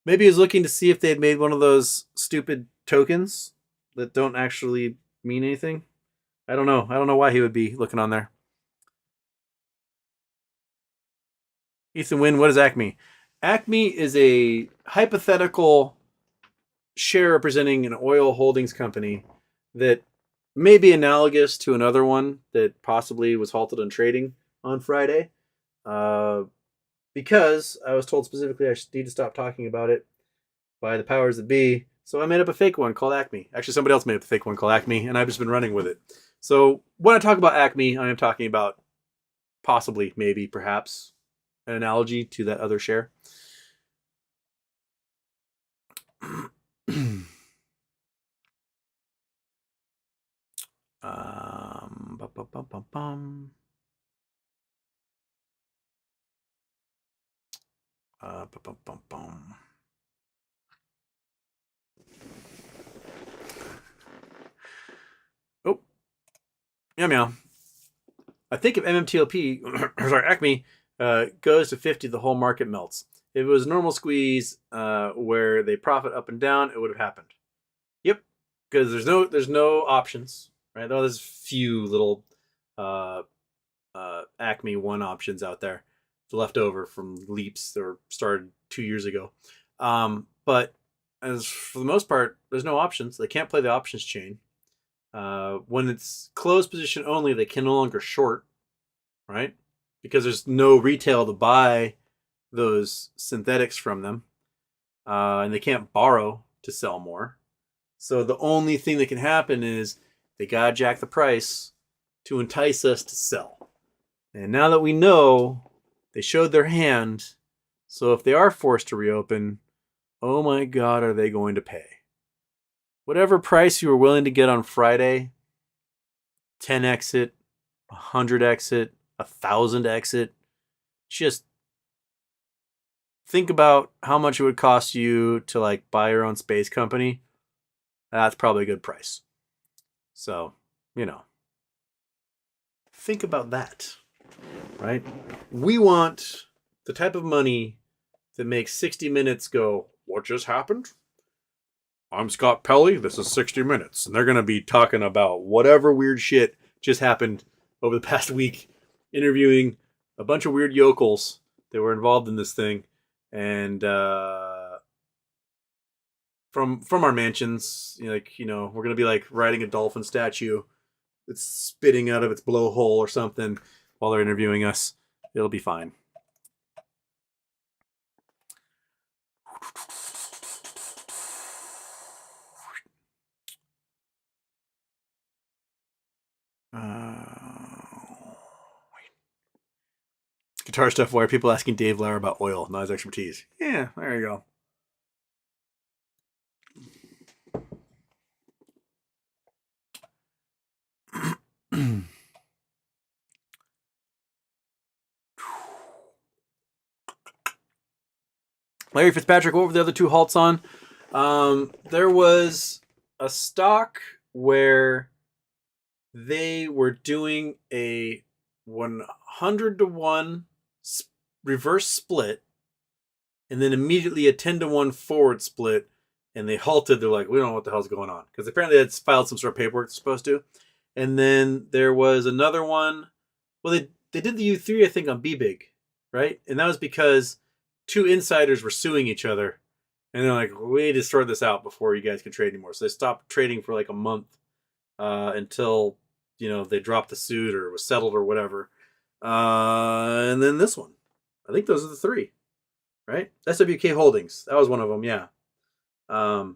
Maybe he was looking to see if they had made one of those stupid tokens that don't actually mean anything. I don't know. I don't know why he would be looking on there. Ethan Wynn, what is Acme? Acme is a hypothetical share representing an oil holdings company that may be analogous to another one that possibly was halted on trading on Friday. Because I was told specifically I need to stop talking about it by the powers that be. So I made up a fake one called Acme. Actually, somebody else made up the fake one called Acme, and I've just been running with it. So when I talk about Acme, I am talking about possibly, maybe, perhaps, an analogy to that other share. Bum, bum, bum, bum, bum. Bum, bum, bum, bum. Oh, meow meow. I think if MMTLP, sorry, Acme, goes to 50, the whole market melts. If it was a normal squeeze where they profit up and down, it would have happened. Yep, because there's no options, right? Though there's few little uh, Acme one options out there left over from leaps that were started 2 years ago. But as for the most part, there's no options. They can't play the options chain. When it's closed position only, they can no longer short, right? Because there's no retail to buy those synthetics from them, and they can't borrow to sell more. So the only thing that can happen is they gotta jack the price to entice us to sell. And now that we know, they showed their hand. So if they are forced to reopen, oh my God, are they going to pay? Whatever price you were willing to get on Friday, 10 exit, 100 exit, 1,000 exit, just think about how much it would cost you to like buy your own space company. That's probably a good price. So, think about that, right? We want the type of money that makes 60 Minutes go, what just happened? I'm Scott Pelley. This is 60 Minutes. And they're going to be talking about whatever weird shit just happened over the past week, interviewing a bunch of weird yokels that were involved in this thing. And from our mansions, we're going to be like riding a dolphin statue that's spitting out of its blowhole or something while they're interviewing us. It'll be fine. Guitar stuff. Why are people asking Dave Lauer about oil, not his expertise? Yeah, there you go. Larry Fitzpatrick, what were the other two halts on? There was a stock where they were doing a 100 to 1 reverse split and then immediately a 10-1 forward split, and they halted. They're like, we don't know what the hell's going on, because apparently they had filed some sort of paperwork they're supposed to. And then there was another one. Well, they did the U3, I think, on BBig, right? And that was because two insiders were suing each other, and they're like, we need to sort this out before you guys can trade anymore. So they stopped trading for like a month until they dropped the suit or was settled or whatever. And then this one, I think those are the three, right? SWK Holdings, that was one of them, yeah. But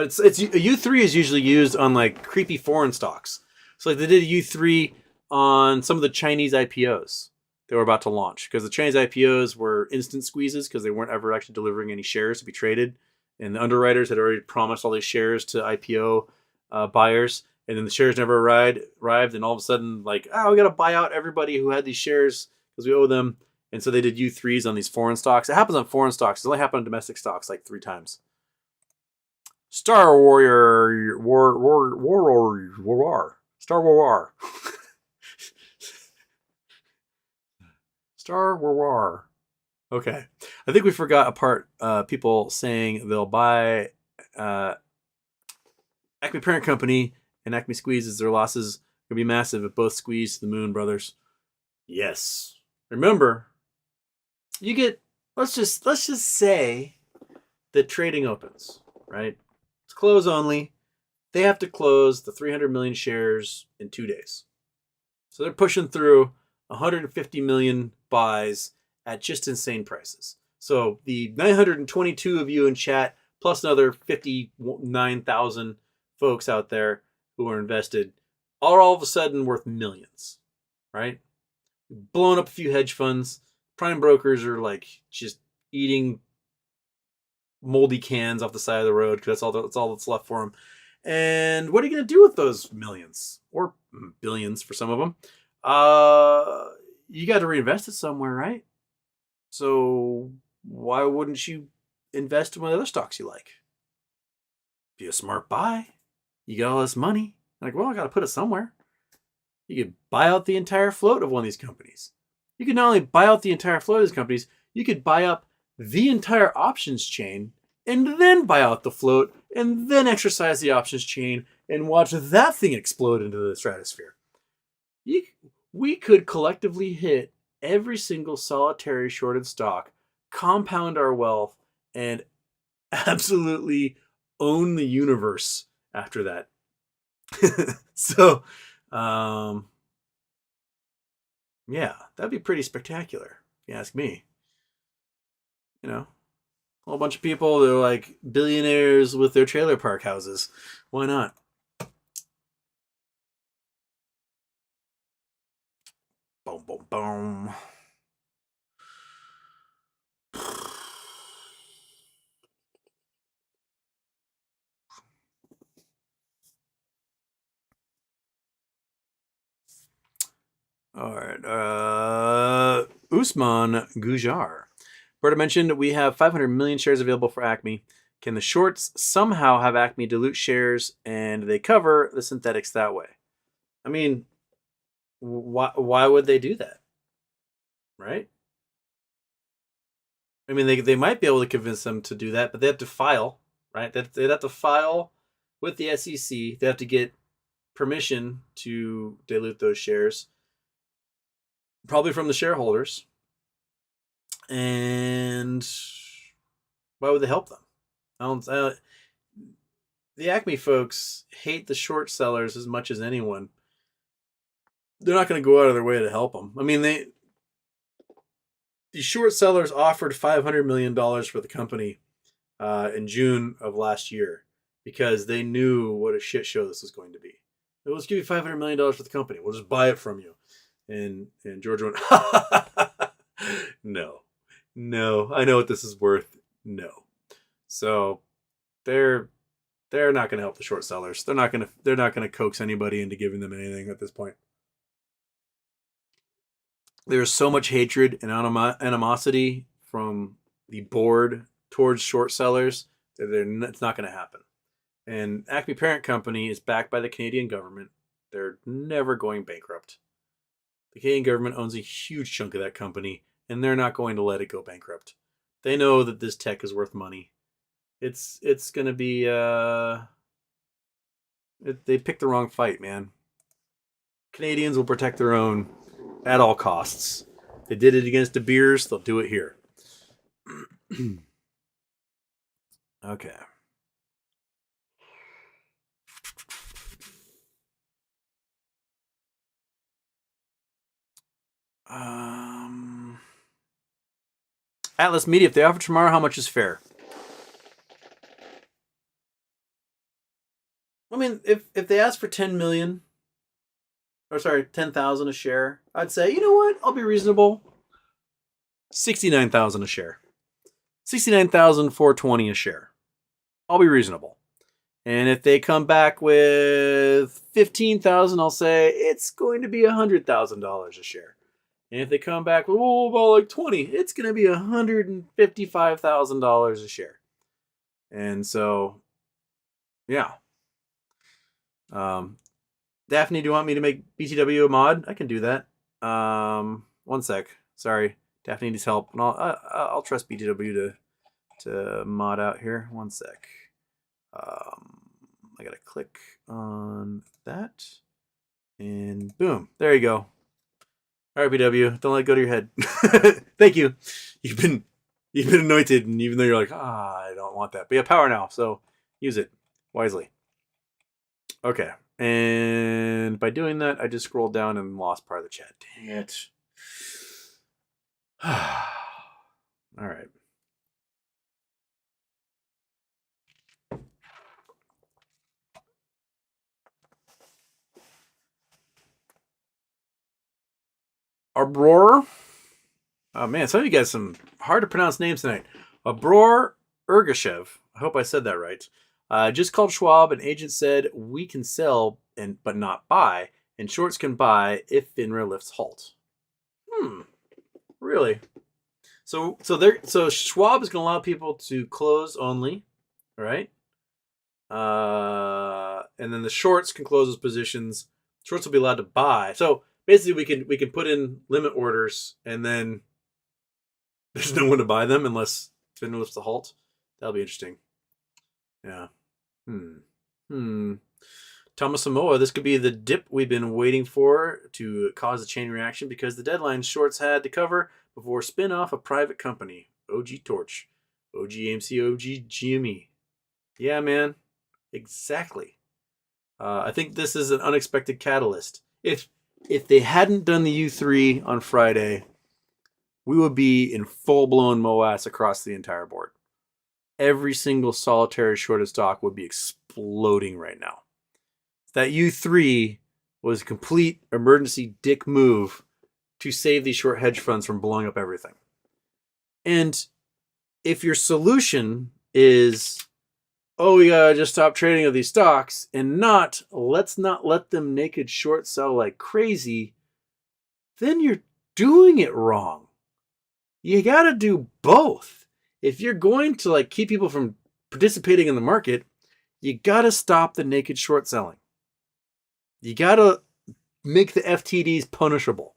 it's a U3 is usually used on like creepy foreign stocks. So like they did a U3 on some of the Chinese IPOs they were about to launch, because the Chinese IPOs were instant squeezes because they weren't ever actually delivering any shares to be traded, and the underwriters had already promised all these shares to IPO buyers, and then the shares never arrived, and all of a sudden like, we got to buy out everybody who had these shares because we owe them, and so they did U3s on these foreign stocks. It happens on foreign stocks. It only happened on domestic stocks like 3 times. Star Warrior War Star War Star War. Okay, I think we forgot a part. People saying they'll buy Acme Parent Company and Acme Squeezes. Their losses gonna be massive if both squeeze to the moon, brothers. Yes. Remember, you get. Let's just say that trading opens, right? It's close only. They have to close the 300 million shares in 2 days. So they're pushing through 150 million buys at just insane prices. So the 922 of you in chat, plus another 59,000 folks out there who are invested, are all of a sudden worth millions, right? Blowing up a few hedge funds. Prime brokers are like just eating moldy cans off the side of the road because that's all that's left for them. And what are you going to do with those millions or billions for some of them? You got to reinvest it somewhere, right? So why wouldn't you invest in one of the other stocks you like? Be a smart buy. You got all this money. Like, well, I got to put it somewhere. You could buy out the entire float of one of these companies. You could not only buy out the entire float of these companies, you could buy up the entire options chain and then buy out the float and then exercise the options chain and watch that thing explode into the stratosphere. We could collectively hit every single solitary shorted stock, compound our wealth, and absolutely own the universe after that. So, yeah, that'd be pretty spectacular, if you ask me. A whole bunch of people, they're like billionaires with their trailer park houses. Why not? Boom, boom, boom. All right. Usman Gujar. Berta mentioned we have 500 million shares available for Acme. Can the shorts somehow have Acme dilute shares and they cover the synthetics that way? I mean, why would they do that? Right? I mean, they might be able to convince them to do that, but they have to file, right? They'd have to file with the SEC. They have to get permission to dilute those shares, probably from the shareholders. And why would they help them? The Acme folks hate the short sellers as much as anyone. They're not going to go out of their way to help them. I mean, the short sellers offered $500 million for the company in June of last year because they knew what a shit show this was going to be. Well, let's give you $500 million for the company. We'll just buy it from you. And George went, no, I know what this is worth. No. So they're not going to help the short sellers. They're not going to coax anybody into giving them anything at this point. There's so much hatred and animosity from the board towards short sellers that it's not going to happen. And Acme Parent Company is backed by the Canadian government. They're never going bankrupt. The Canadian government owns a huge chunk of that company, and they're not going to let it go bankrupt. They know that this tech is worth money. It's going to be they picked the wrong fight, man. Canadians will protect their own at all costs. They did it against De Beers, they'll do it here. Okay. Atlas Media, if they offer tomorrow, how much is fair? I mean, if they ask for 10 million, or sorry, 10,000 a share, I'd say, you know what? I'll be reasonable. 69,000 a share. 69,420 a share. I'll be reasonable. And if they come back with 15,000, I'll say it's going to be $100,000 a share. And if they come back with about like 20, it's going to be $155,000 a share. And so, yeah. Daphne, do you want me to make BTW a mod? I can do that. One sec. Sorry, Daphne needs help, and I'll trust BTW to mod out here. One sec. I gotta click on that, and boom, there you go. All right, BW, don't let it go to your head. Thank you. You've been anointed, and even though you're like, I don't want that, but you have power now, so use it wisely. Okay, and by doing that, I just scrolled down and lost part of the chat. Dang it. All right. Abror. Oh man, some of you guys some hard to pronounce names tonight. Abror Ergashev. I hope I said that right. Just called Schwab. An agent said we can sell but not buy, and shorts can buy if FINRA lifts halt. Really? So Schwab is going to allow people to close only, right? And then the shorts can close those positions. Shorts will be allowed to buy. So basically, we can put in limit orders, and then there's no one to buy them unless FINRA lifts the halt. That'll be interesting. Yeah. Thomas Samoa, this could be the dip we've been waiting for to cause a chain reaction because the deadline shorts had to cover before spin-off a private company. OG Torch. OG AMC, OG GME. Yeah, man. Exactly. I think this is an unexpected catalyst. If they hadn't done the U3 on Friday, we would be in full-blown MOAS across the entire board. Every single solitary shorted stock would be exploding right now. That U3 was a complete emergency dick move to save these short hedge funds from blowing up everything. And if your solution is, we gotta just stop trading of these stocks, and let's not let them naked short sell like crazy, then you're doing it wrong. You gotta do both. If you're going to keep people from participating in the market, you gotta stop the naked short selling. You gotta make the FTDs punishable.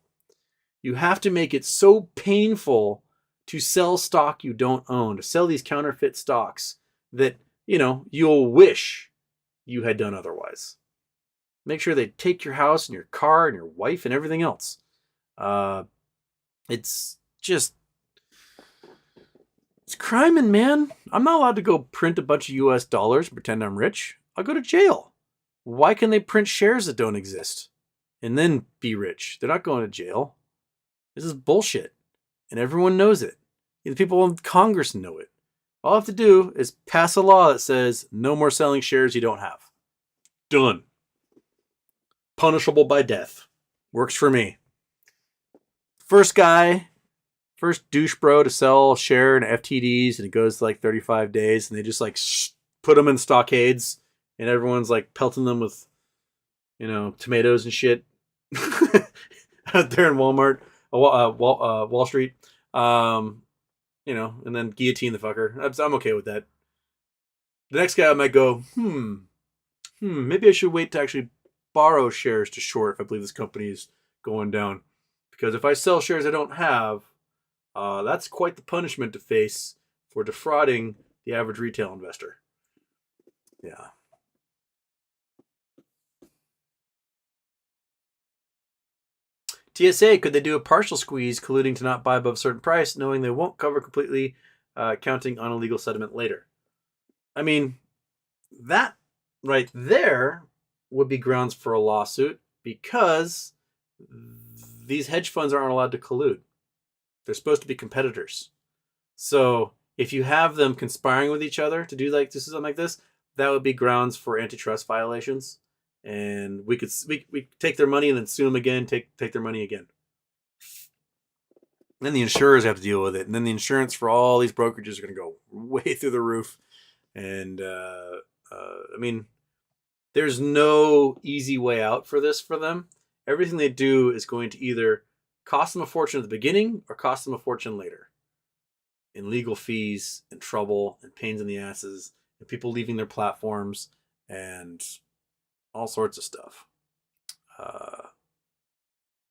You have to make it so painful to sell stock you don't own, to sell these counterfeit stocks that, you'll wish you had done otherwise. Make sure they take your house and your car and your wife and everything else. It's crime, man. I'm not allowed to go print a bunch of US dollars and pretend I'm rich. I'll go to jail. Why can they print shares that don't exist and then be rich? They're not going to jail. This is bullshit. And everyone knows it. The people in Congress know it. All I have to do is pass a law that says no more selling shares you don't have. Done. Punishable by death. Works for me. First douche bro to sell a share in FTDs, and it goes to 35 days, and they just put them in stockades, and everyone's pelting them with, tomatoes and shit out there in Walmart, Wall Street, and then guillotine the fucker. I'm okay with that. The next guy might go, maybe I should wait to actually borrow shares to short if I believe this company is going down, because if I sell shares I don't have, That's quite the punishment to face for defrauding the average retail investor. Yeah. TSA, could they do a partial squeeze, colluding to not buy above a certain price, knowing they won't cover completely, counting on illegal settlement later? I mean, that right there would be grounds for a lawsuit because these hedge funds aren't allowed to collude. They're supposed to be competitors. So if you have them conspiring with each other to do like this, something like this, that would be grounds for antitrust violations. And we take their money and then sue them again, take their money again. Then the insurers have to deal with it, and then the insurance for all these brokerages are going to go way through the roof. And I mean, there's no easy way out for this for them. Everything they do is going to either cost them a fortune at the beginning or cost them a fortune later. In legal fees and trouble and pains in the asses and people leaving their platforms and all sorts of stuff.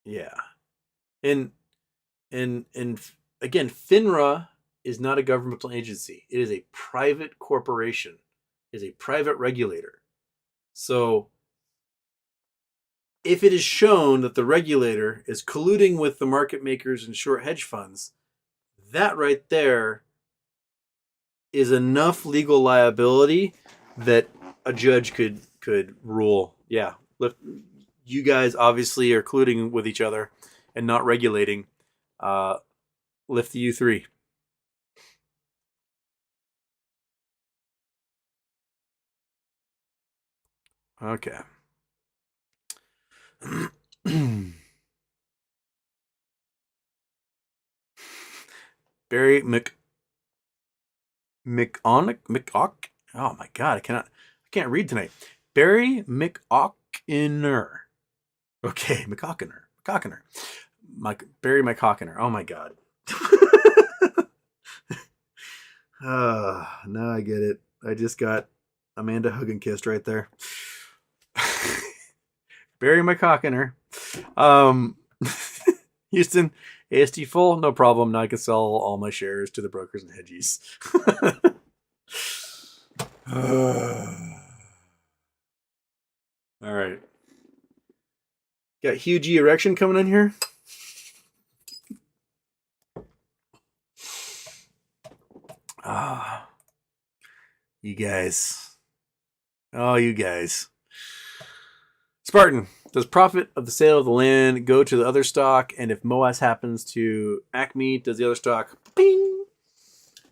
Yeah. And again, FINRA is not a governmental agency. It is a private corporation. It is a private regulator. So if it is shown that the regulator is colluding with the market makers and short hedge funds, that right there is enough legal liability that a judge could rule, yeah, you guys obviously are colluding with each other and not regulating. Lift the U3. Okay. Barry McOck. Oh my god, I can't read tonight. Barry McOckiner. Okay, McOckiner. Barry McOckiner. Oh my god. Now I get it. I just got Amanda Huggenkissed right there. Barry McOckiner. Houston, AST full, no problem. Now I can sell all my shares to the brokers and hedgies. All right. Got huge erection coming in here. You guys. Oh, you guys. Spartan, does profit of the sale of the land go to the other stock? And if MOAS happens to Acme, does the other stock ping?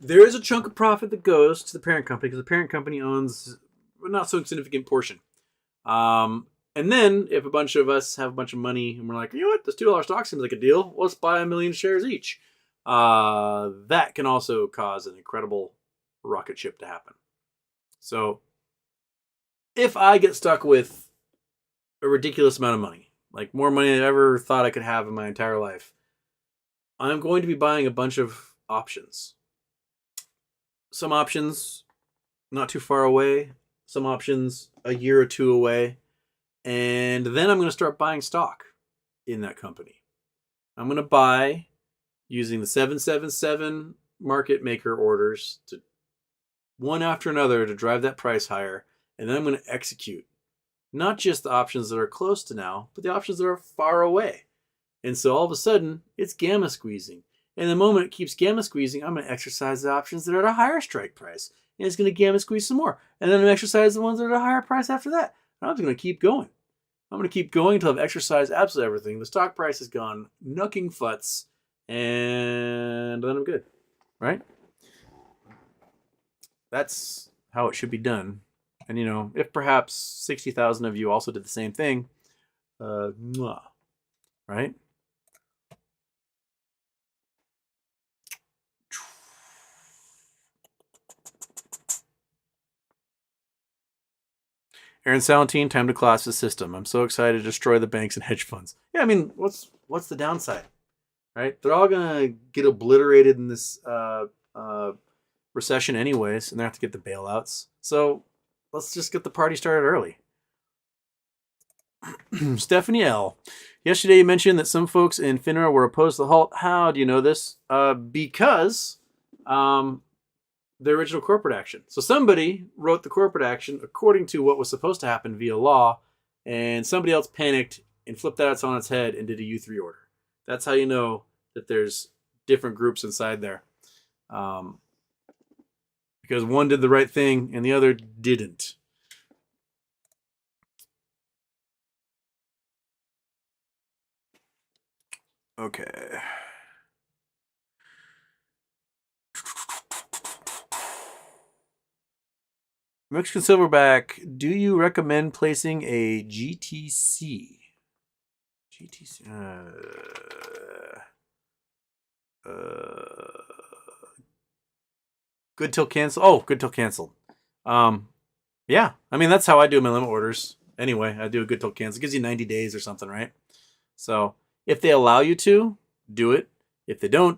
There is a chunk of profit that goes to the parent company because the parent company owns a not so significant portion. And then if a bunch of us have a bunch of money and we're like, you know what, this $2 stock seems like a deal. Let's buy 1 million shares each. That can also cause an incredible rocket ship to happen. So if I get stuck with a ridiculous amount of money, like more money than I ever thought I could have in my entire life, I'm going to be buying a bunch of options. Some options not too far away, some options a year or two away, and then I'm going to start buying stock in that company. I'm going to buy using the 777 market maker orders to one after another to drive that price higher, and then I'm going to execute not just the options that are close to now, but the options that are far away. And so all of a sudden, it's gamma squeezing. And the moment it keeps gamma squeezing, I'm going to exercise the options that are at a higher strike price. And it's going to gamma squeeze some more. And then I'm going to exercise the ones that are at a higher price after that. And I'm just going to keep going. I'm going to keep going until I've exercised absolutely everything. The stock price has gone knucking futs. And then I'm good. Right? That's how it should be done. And, you know, if perhaps 60,000 of you also did the same thing, right? Aaron Salentine, time to collapse the system. I'm so excited to destroy the banks and hedge funds. Yeah, I mean, what's the downside, right? They're all gonna get obliterated in this recession anyways, and they have to get the bailouts. So let's just get the party started early. Stephanie L. Yesterday you mentioned that some folks in FINRA were opposed to the halt. How do you know this? Because the original corporate action. So somebody wrote the corporate action according to what was supposed to happen via law, and somebody else panicked and flipped that on its head and did a U3 order. That's how you know that there's different groups inside there. Because one did the right thing and the other didn't. Okay. Mexican Silverback, do you recommend placing a GTC? GTC. Good till cancel. Oh, good till canceled. Yeah. I mean, that's how I do my limit orders. Anyway, I do a good till cancel. It gives you 90 days or something, right? So if they allow you to, do it. If they don't,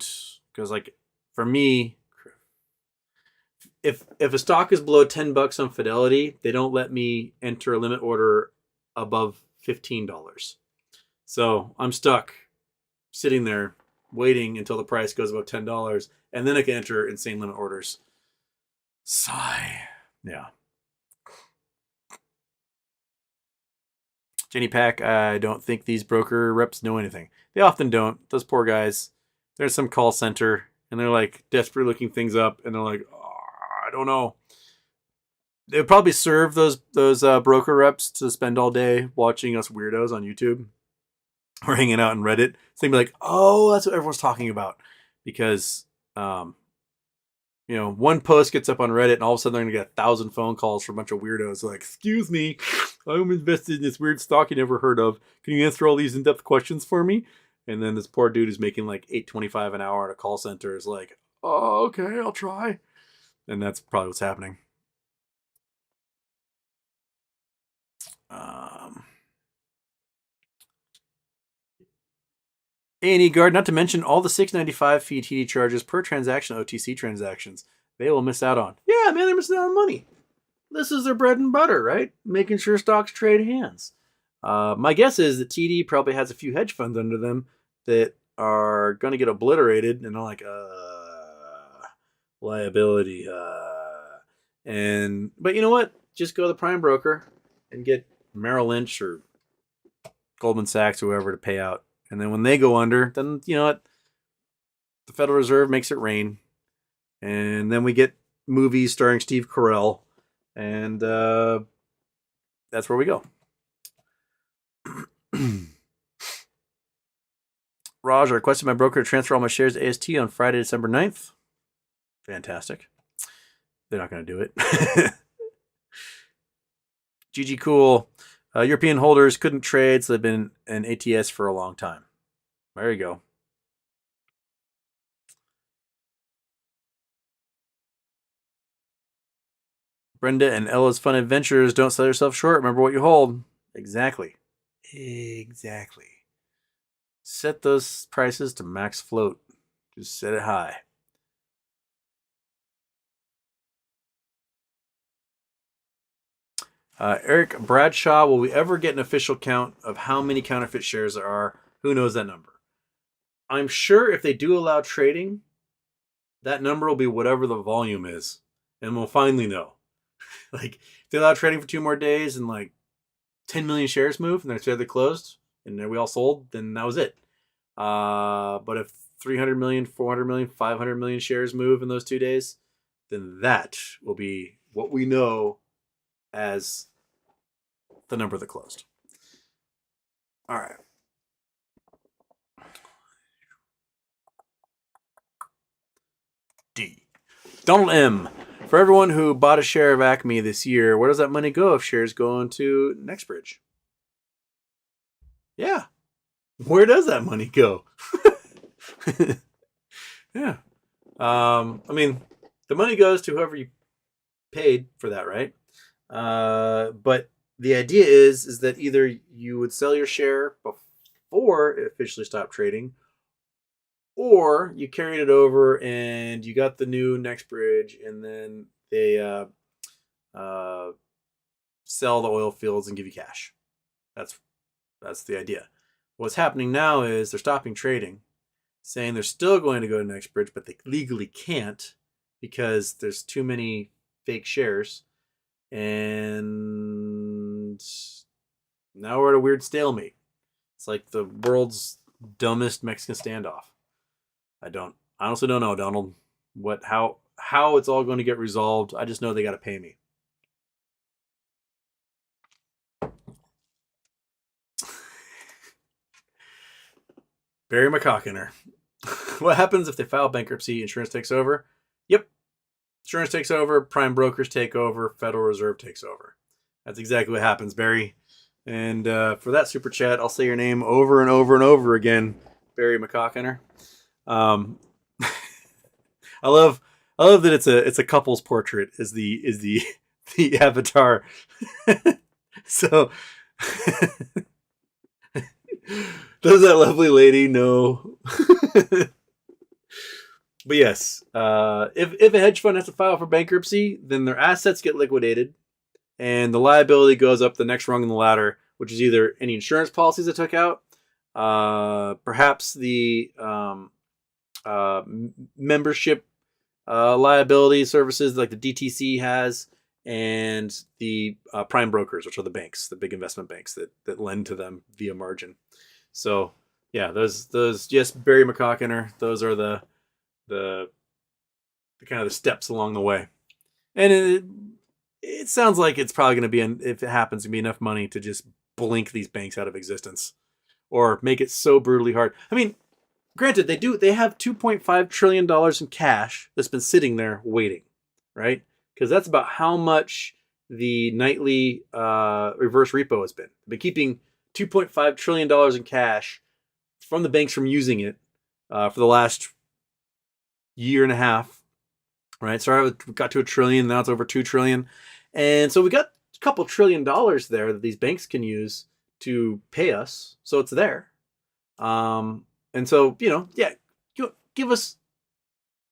because like for me, if a stock is below $10 on Fidelity, they don't let me enter a limit order above $15. So I'm stuck sitting there waiting until the price goes above $10, and then I can enter insane limit orders. Sigh. Yeah. Jenny Pack, I don't think these broker reps know anything. They often don't. Those poor guys. They're in some call center, and they're like desperately looking things up, and they're like, oh, I don't know. They would probably serve those broker reps to spend all day watching us weirdos on YouTube or hanging out in Reddit. So they'd be like, oh, that's what everyone's talking about. Because, one post gets up on Reddit and all of a sudden they're going to get 1,000 phone calls from a bunch of weirdos. Like, excuse me, I'm invested in this weird stock you never heard of. Can you answer all these in-depth questions for me? And then this poor dude who's making like $8.25 an hour at a call center is like, oh, okay, I'll try. And that's probably what's happening. A&E Guard, not to mention all the $6.95 fee TD charges per transaction OTC transactions they will miss out on. Yeah, man, they're missing out on money. This is their bread and butter, right? Making sure stocks trade hands. My guess is that TD probably has a few hedge funds under them that are going to get obliterated, and they're like, liability. But you know what? Just go to the prime broker and get Merrill Lynch or Goldman Sachs, whoever, to pay out. And then when they go under, then you know what? The Federal Reserve makes it rain. And then we get movies starring Steve Carell. And that's where we go. Raj, I requested my broker to transfer all my shares to AST on Friday, December 9th. Fantastic. They're not going to do it. GG Cool. European holders couldn't trade, so they've been in ATS for a long time. There you go. Brenda and Ella's Fun Adventures. Don't sell yourself short. Remember what you hold. Exactly. Set those prices to max float. Just set it high. Eric Bradshaw, will we ever get an official count of how many counterfeit shares there are? Who knows that number? I'm sure if they do allow trading, that number will be whatever the volume is. And we'll finally know. Like, if they allow trading for 2 more days and like 10 million shares move and they're closed and then we all sold, then that was it. But if 300 million, 400 million, 500 million shares move in those 2 days, then that will be what we know as the number that closed. All right. D. Donald M. For everyone who bought a share of Acme this year, where does that money go if shares go into NextBridge? Yeah. Where does that money go? Yeah. I mean, the money goes to whoever you paid for that, right? But the idea is that either you would sell your share before it officially stopped trading, or you carried it over and you got the new NextBridge, and then they sell the oil fields and give you cash. That's the idea. What's happening now is they're stopping trading, saying they're still going to go to the next bridge, but they legally can't because there's too many fake shares. And now we're at a weird stalemate. It's like the world's dumbest Mexican standoff. I honestly don't know, Donald, how it's all going to get resolved. I just know they got to pay me. Barry McCockiner. What happens if they file bankruptcy? Insurance takes over. Yep, insurance takes over. Prime brokers take over. Federal Reserve takes over. That's exactly what happens, Barry. And for that super chat, I'll say your name over and over and over again, Barry McCockiner. I love that it's a couple's portrait is the the avatar. So does that lovely lady know? But yes, if a hedge fund has to file for bankruptcy, then their assets get liquidated, and the liability goes up the next rung in the ladder, which is either any insurance policies it took out, perhaps the membership liability services like the DTC has, and the prime brokers, which are the banks, the big investment banks that lend to them via margin. So yeah, those yes, Barry McCockiner, those are the kind of the steps along the way. And it sounds like it's probably going to be, if it happens, to be enough money to just blink these banks out of existence or make it so brutally hard. I mean, granted, they have $2.5 trillion in cash that's been sitting there waiting, right? Because that's about how much the nightly reverse repo has been. They've been keeping $2.5 trillion in cash from the banks from using it for the last year and a half, right? So we got to $1 trillion, now it's over $2 trillion. And so we got a couple $1 trillion there that these banks can use to pay us. So it's there. And so, yeah, give us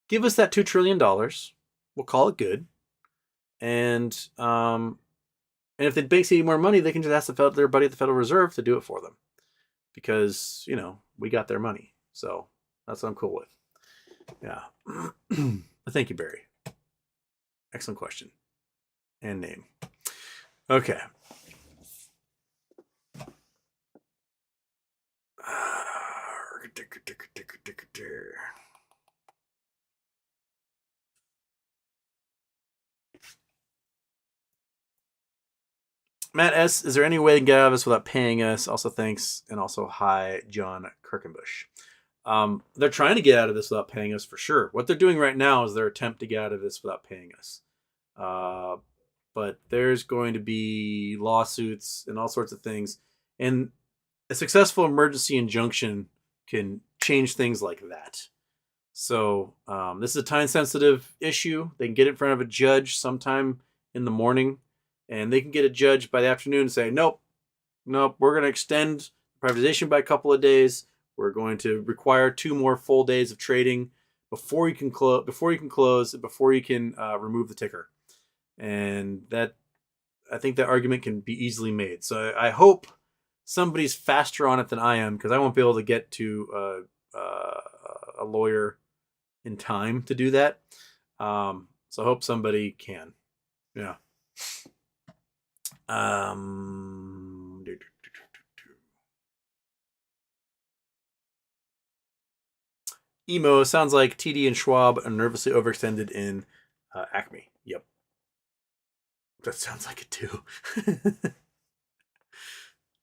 that $2 trillion. We'll call it good. And if the banks need more money, they can just ask their buddy at the Federal Reserve to do it for them. Because, we got their money. So that's what I'm cool with. Yeah. Thank you, Barry. Excellent question. And name. Okay. Matt S., is there any way to get out of this without paying us? Also, thanks. And also, hi, John Kirkenbush. They're trying to get out of this without paying us for sure. What they're doing right now is their attempt to get out of this without paying us. But there's going to be lawsuits and all sorts of things. And a successful emergency injunction can change things like that. So this is a time-sensitive issue. They can get it in front of a judge sometime in the morning, and they can get a judge by the afternoon and say, nope, we're going to extend privatization by a couple of days. We're going to require 2 more full days of trading before you can close, before you can remove the ticker. And that, I think that argument can be easily made. So I hope somebody's faster on it than I am, because I won't be able to get to a lawyer in time to do that. So I hope somebody can. Yeah. Emo sounds like TD and Schwab are nervously overextended in Acme. Yep. That sounds like it too.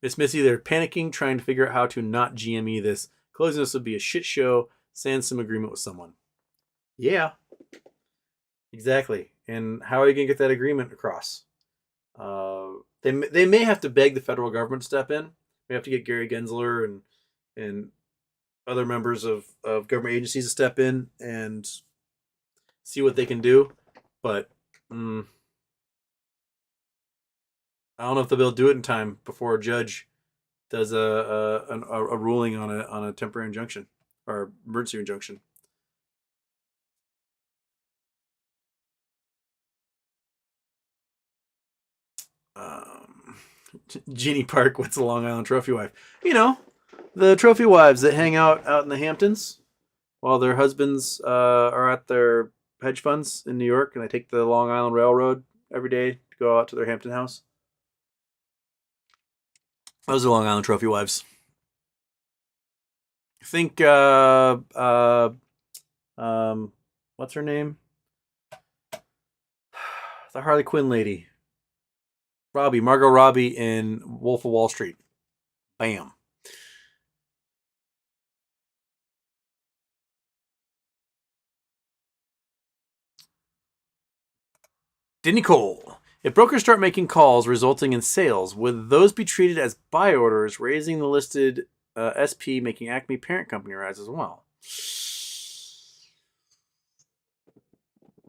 Miss Missy, they're panicking, trying to figure out how to not GME this. Closing this would be a shit show. Send some agreement with someone. Yeah. Exactly. And how are you going to get that agreement across? They may have to beg the federal government to step in. They have to get Gary Gensler and other members of government agencies to step in and see what they can do. But I don't know if they'll be able to do it in time before a judge does a ruling on a temporary injunction or emergency injunction. Jeannie Park, what's the Long Island Trophy wife? The trophy wives that hang out in the Hamptons while their husbands are at their hedge funds in New York, and they take the Long Island Railroad every day to go out to their Hampton house. Those are Long Island trophy wives. I think what's her name? The Harley Quinn lady. Margot Robbie in Wolf of Wall Street. Bam. Denny Cole. If brokers start making calls resulting in sales, would those be treated as buy orders, raising the listed SP, making Acme parent company rise as well?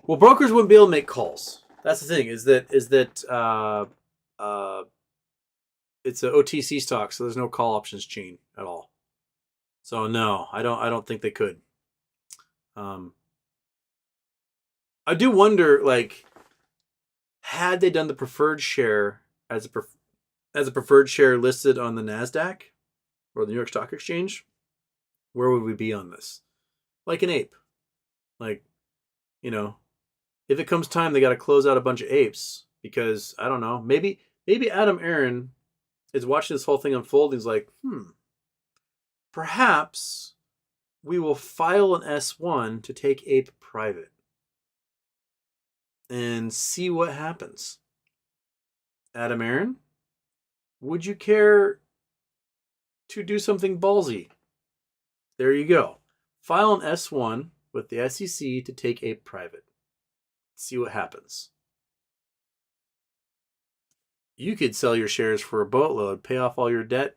Well, brokers wouldn't be able to make calls. That's the thing. Is that it's an OTC stock, so there's no call options chain at all. So no, I don't think they could. I do wonder, like, had they done the preferred share as a preferred share listed on the Nasdaq or the New York Stock Exchange, where would we be on this? Like an ape. Like, you know, if it comes time, they got to close out a bunch of apes because I don't know. Maybe Adam Aaron is watching this whole thing unfold. He's like, perhaps we will file an S1 to take ape private and see what happens. Adam Aaron, would you care to do something ballsy? There you go. File an S1 with the SEC to take ape private. See what happens. You could sell your shares for a boatload, pay off all your debt,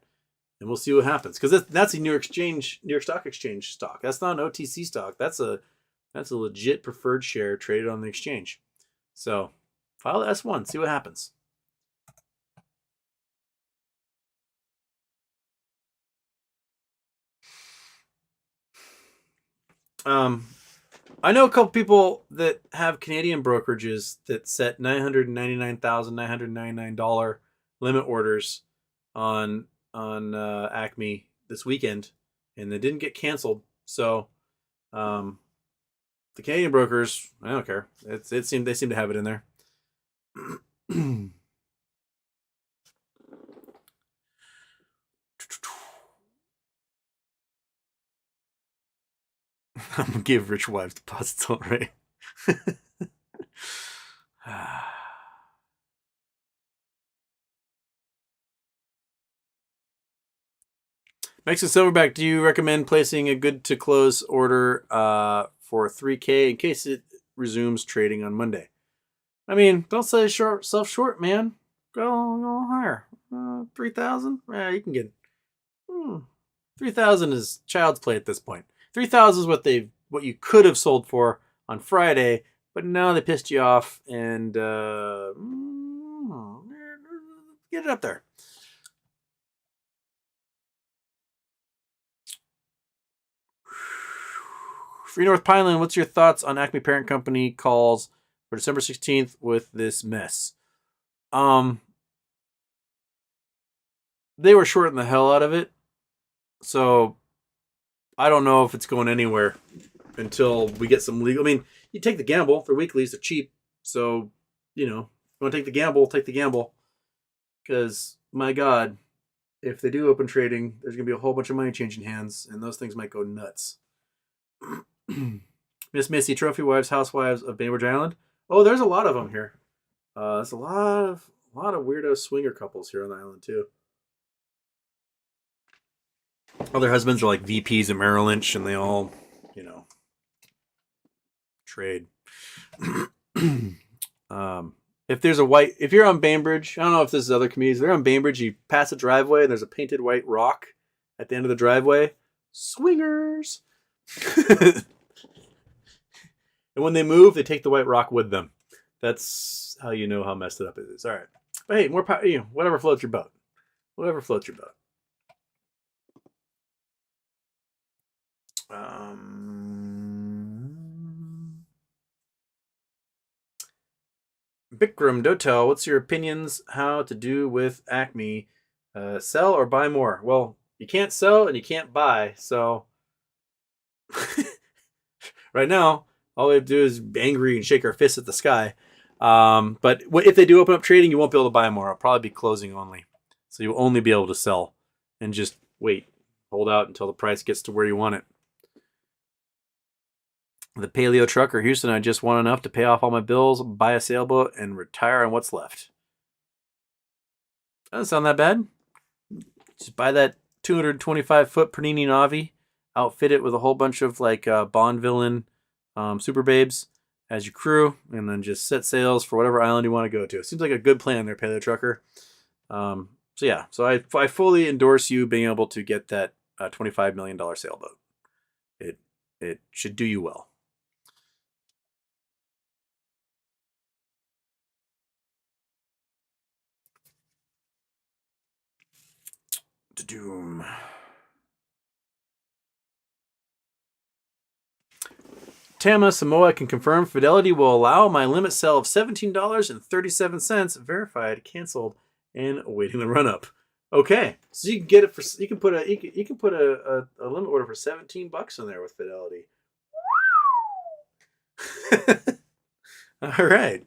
and we'll see what happens. Because that's a New York Stock Exchange stock. That's not an OTC stock. That's a legit preferred share traded on the exchange. So file the S1, see what happens. I know a couple people that have Canadian brokerages that set $999,999 limit orders on Acme this weekend, and they didn't get canceled. So, the Canadian brokers, I don't care. They seem to have it in there. I'm gonna give rich wives deposits, all right. Mexican Silverback, do you recommend placing a good to close order for 3K in case it resumes trading on Monday? I mean, don't sell yourself short, man. Go higher. 3,000? Yeah, you can get 3,000 is child's play at this point. 3,000 is what you could have sold for on Friday, but now they pissed you off and get it up there. Free North Pineland, what's your thoughts on Acme Parent Company calls for December 16th with this mess? They were shorting the hell out of it, so I don't know if it's going anywhere until we get some legal. I mean, you take the gamble. They're weeklies, they're cheap, so you want to take the gamble, take the gamble. Because my God, if they do open trading, there's gonna be a whole bunch of money changing hands, and those things might go nuts. Miss Missy, Trophy Wives, Housewives of Bainbridge Island. Oh, there's a lot of them here. There's a lot of weirdo swinger couples here on the island too. All their husbands are like VPs at Merrill Lynch, and they all, trade. If you're on Bainbridge, I don't know if this is other communities. If they're on Bainbridge, you pass a driveway, and there's a painted white rock at the end of the driveway. Swingers. And when they move, they take the white rock with them. That's how you know how messed it up it is. All right. But hey, more power, whatever floats your boat. Whatever floats your boat. Bikram Dotel, what's your opinions how to do with Acme? Sell or buy more? Well, You can't sell and you can't buy. So right now, all we have to do is be angry and shake our fists at the sky. But if they do open up trading, you won't be able to buy more. It'll probably be closing only. So you'll only be able to sell and just wait, hold out until the price gets to where you want it. The paleo trucker, Houston, I just want enough to pay off all my bills, buy a sailboat, and retire on what's left. Doesn't sound that bad. Just buy that 225-foot Panini Navi, outfit it with a whole bunch of like Bond villain super babes as your crew, and then just set sails for whatever island you want to go to. It seems like a good plan there, paleo trucker. So yeah, so I fully endorse you being able to get that $25 million sailboat. It should do you well. Doom. Tama Samoa can confirm Fidelity will allow my limit sell of $17.37 verified, canceled, and awaiting the run up. Okay, so you can get it for you can put a limit order for $17 in there with Fidelity. All right.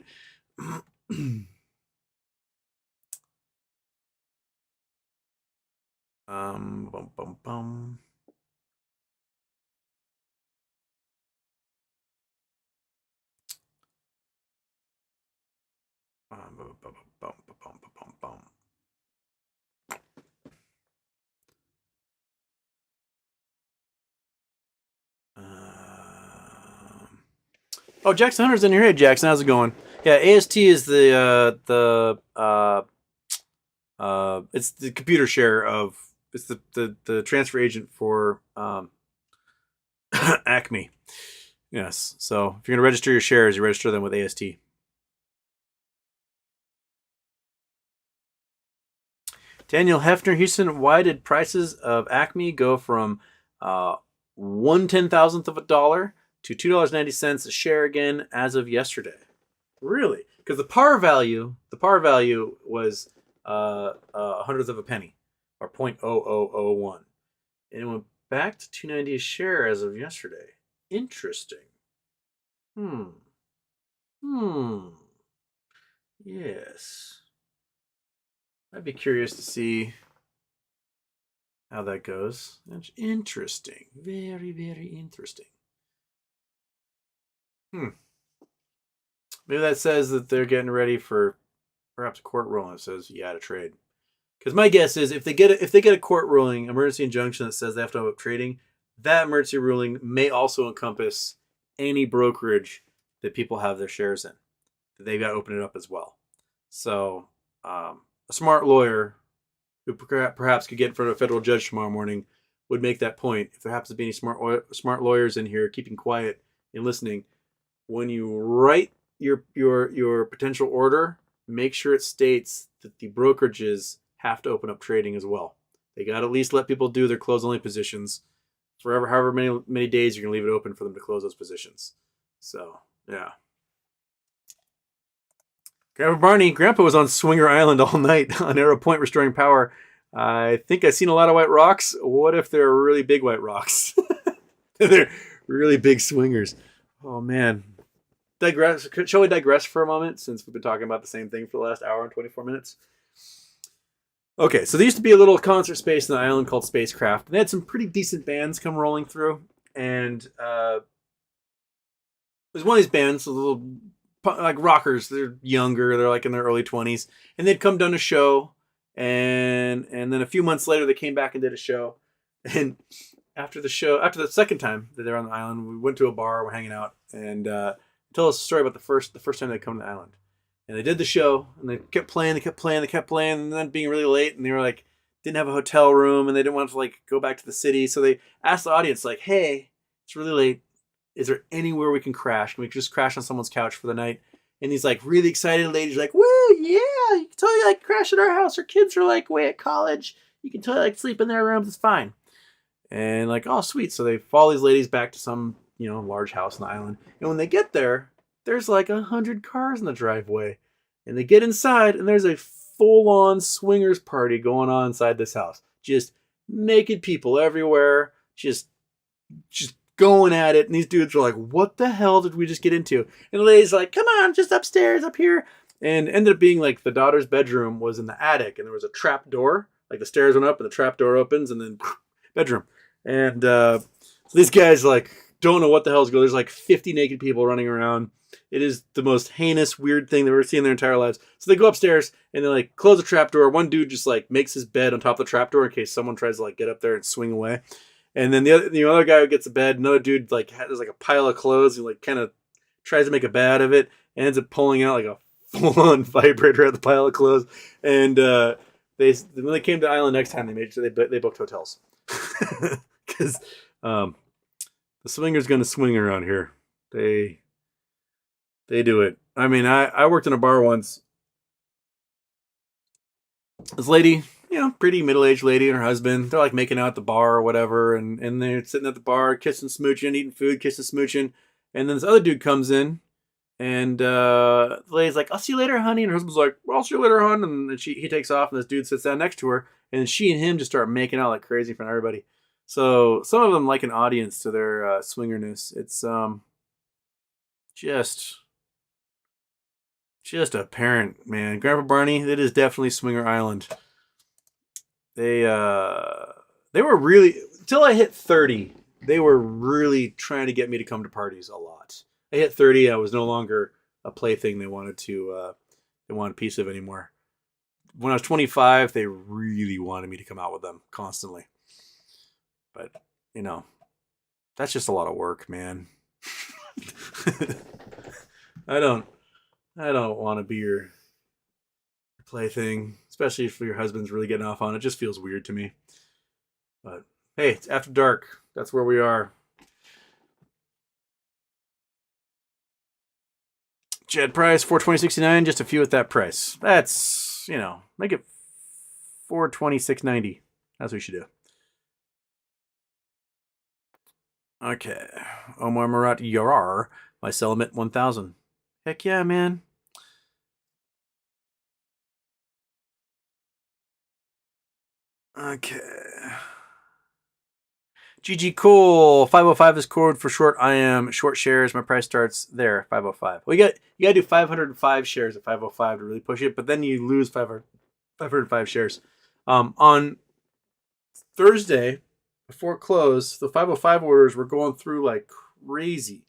Bum bum bum. Oh, Jackson Hunter's in here. Hey, Jackson, how's it going? Yeah, AST is it's the computer share of it's the transfer agent for Acme. Yes, so if you're gonna register your shares, you register them with AST. Daniel Hefner, Houston, why did prices of Acme go from 1/10,000th of a dollar to $2.90 a share again as of yesterday? Really? Because the par value was a hundredth of a penny, or 0.0001, and it went back to $2.90 a share as of yesterday. Interesting. Yes. I'd be curious to see how that goes. That's interesting. Very, very interesting. Maybe that says that they're getting ready for perhaps a court ruling that says you got to trade. Because my guess is if they get a court ruling, emergency injunction that says they have to have trading, that emergency ruling may also encompass any brokerage that people have their shares in. That they've got to open it up as well. So a smart lawyer who perhaps could get in front of a federal judge tomorrow morning would make that point. If there happens to be any smart lawyers in here keeping quiet and listening, when you write your potential order, make sure it states that the brokerages have to open up trading as well. They got to at least let people do their close only positions forever, however many days you're gonna leave it open for them to close those positions. So yeah. Grandpa Barney, Grandpa was on Swinger Island all night on Arrow Point restoring power. I think I've seen a lot of white rocks. What if they're really big white rocks? They're really big swingers. Oh man. Shall we digress for a moment since we've been talking about the same thing for the last hour and 24 minutes? Okay, so there used to be a little concert space on the island called Spacecraft. And they had some pretty decent bands come rolling through. And there's one of these bands, a little like rockers. They're younger. They're like in their early 20s. And they'd come down a show. And then a few months later, they came back and did a show. And after the second time that they're on the island, we went to a bar. We're hanging out. And told us a story about the first time they come to the island. And they did the show, and they kept playing, and then being really late, and they were like, didn't have a hotel room, and they didn't want to like go back to the city, so they asked the audience like, hey, it's really late, is there anywhere we can crash? Can we just crash on someone's couch for the night? And these like really excited ladies are like, woo, yeah, you can totally like crash at our house, our kids are like away at college, you can totally like sleep in their rooms, it's fine. And like, oh sweet, so they follow these ladies back to some large house on the island, and when they get there, there's like 100 cars in the driveway. And they get inside, and there's a full-on swingers party going on inside this house. Just naked people everywhere, just going at it. And these dudes are like, what the hell did we just get into? And the lady's like, come on, just upstairs, up here. And ended up being like the daughter's bedroom was in the attic, and there was a trap door. Like the stairs went up and the trap door opens, and then bedroom. And so these guys like don't know what the hell's going on. There's like 50 naked people running around. It is the most heinous, weird thing they've ever seen in their entire lives. So they go upstairs and they like close the trap door. One dude just like makes his bed on top of the trap door in case someone tries to like get up there and swing away. And then the other guy who gets a bed, another dude like has like a pile of clothes. He like kind of tries to make a bed out of it and ends up pulling out like a full-on vibrator out of the pile of clothes. And when they came to the island next time, they made sure they booked hotels because the swinger's going to swing around here. They do it. I mean, I worked in a bar once. This lady, pretty middle-aged lady and her husband, they're like making out at the bar or whatever, and they're sitting at the bar, kissing, smooching, eating food, kissing, smooching. And then this other dude comes in, and the lady's like, I'll see you later, honey. And her husband's like, well, I'll see you later, hon. And then he takes off, and this dude sits down next to her, and she and him just start making out like crazy in front of everybody. So some of them like an audience to their swingerness. It's just apparent, man. Grandpa Barney, it is definitely Swinger Island. They were really, until I hit 30, they were really trying to get me to come to parties a lot. I hit 30, I was no longer a plaything they wanted a piece of anymore. When I was 25, they really wanted me to come out with them constantly. But, that's just a lot of work, man. I don't want to be your plaything, especially if your husband's really getting off on it. It just feels weird to me. But hey, it's after dark. That's where we are. Jed price $420.69. Just a few at that price. That's make it $426.90. That's what we should do. Okay, Omar Murat Yarar. My sell limit 1,000. Heck yeah, man. Okay. GG cool. 505 is code for short. I am short shares. My price starts there. 505. Well, you got to do 505 shares at 505 to really push it, but then you lose 505 shares. On Thursday before close, the 505 orders were going through like crazy.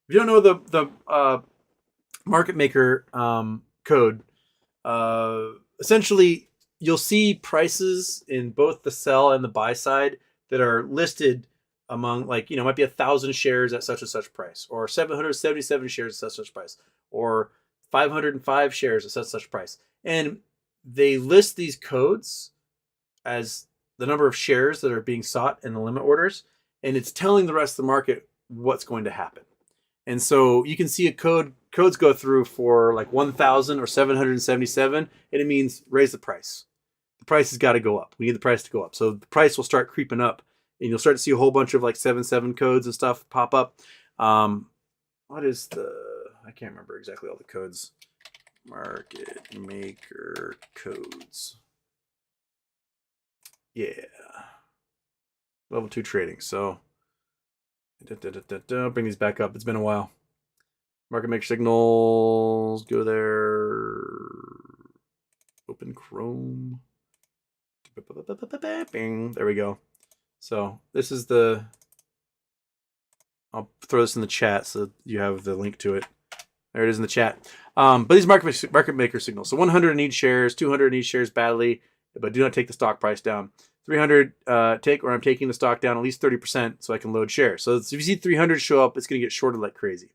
If you don't know the market maker code, essentially you'll see prices in both the sell and the buy side that are listed among might be 1,000 shares at such and such price, or 777 shares at such price, or 505 shares at such price. And they list these codes as the number of shares that are being sought in the limit orders, and it's telling the rest of the market what's going to happen. And so you can see codes go through for like 1,000 or 777, and it means raise the price. The price has got to go up. We need the price to go up. So the price will start creeping up, and you'll start to see a whole bunch of like 77 codes and stuff pop up. What is I can't remember exactly all the codes. Market maker codes. Yeah. Level 2 trading. So bring these back up. It's been a while. Market maker signals. Go there. Open Chrome. There we go. So this is I'll throw this in the chat so you have the link to it. There it is in the chat. But these market maker signals. So 100 need shares, 200 need shares badly, but do not take the stock price down. 300 I'm taking the stock down at least 30% so I can load shares. So if you see 300 show up, it's going to get shorted like crazy.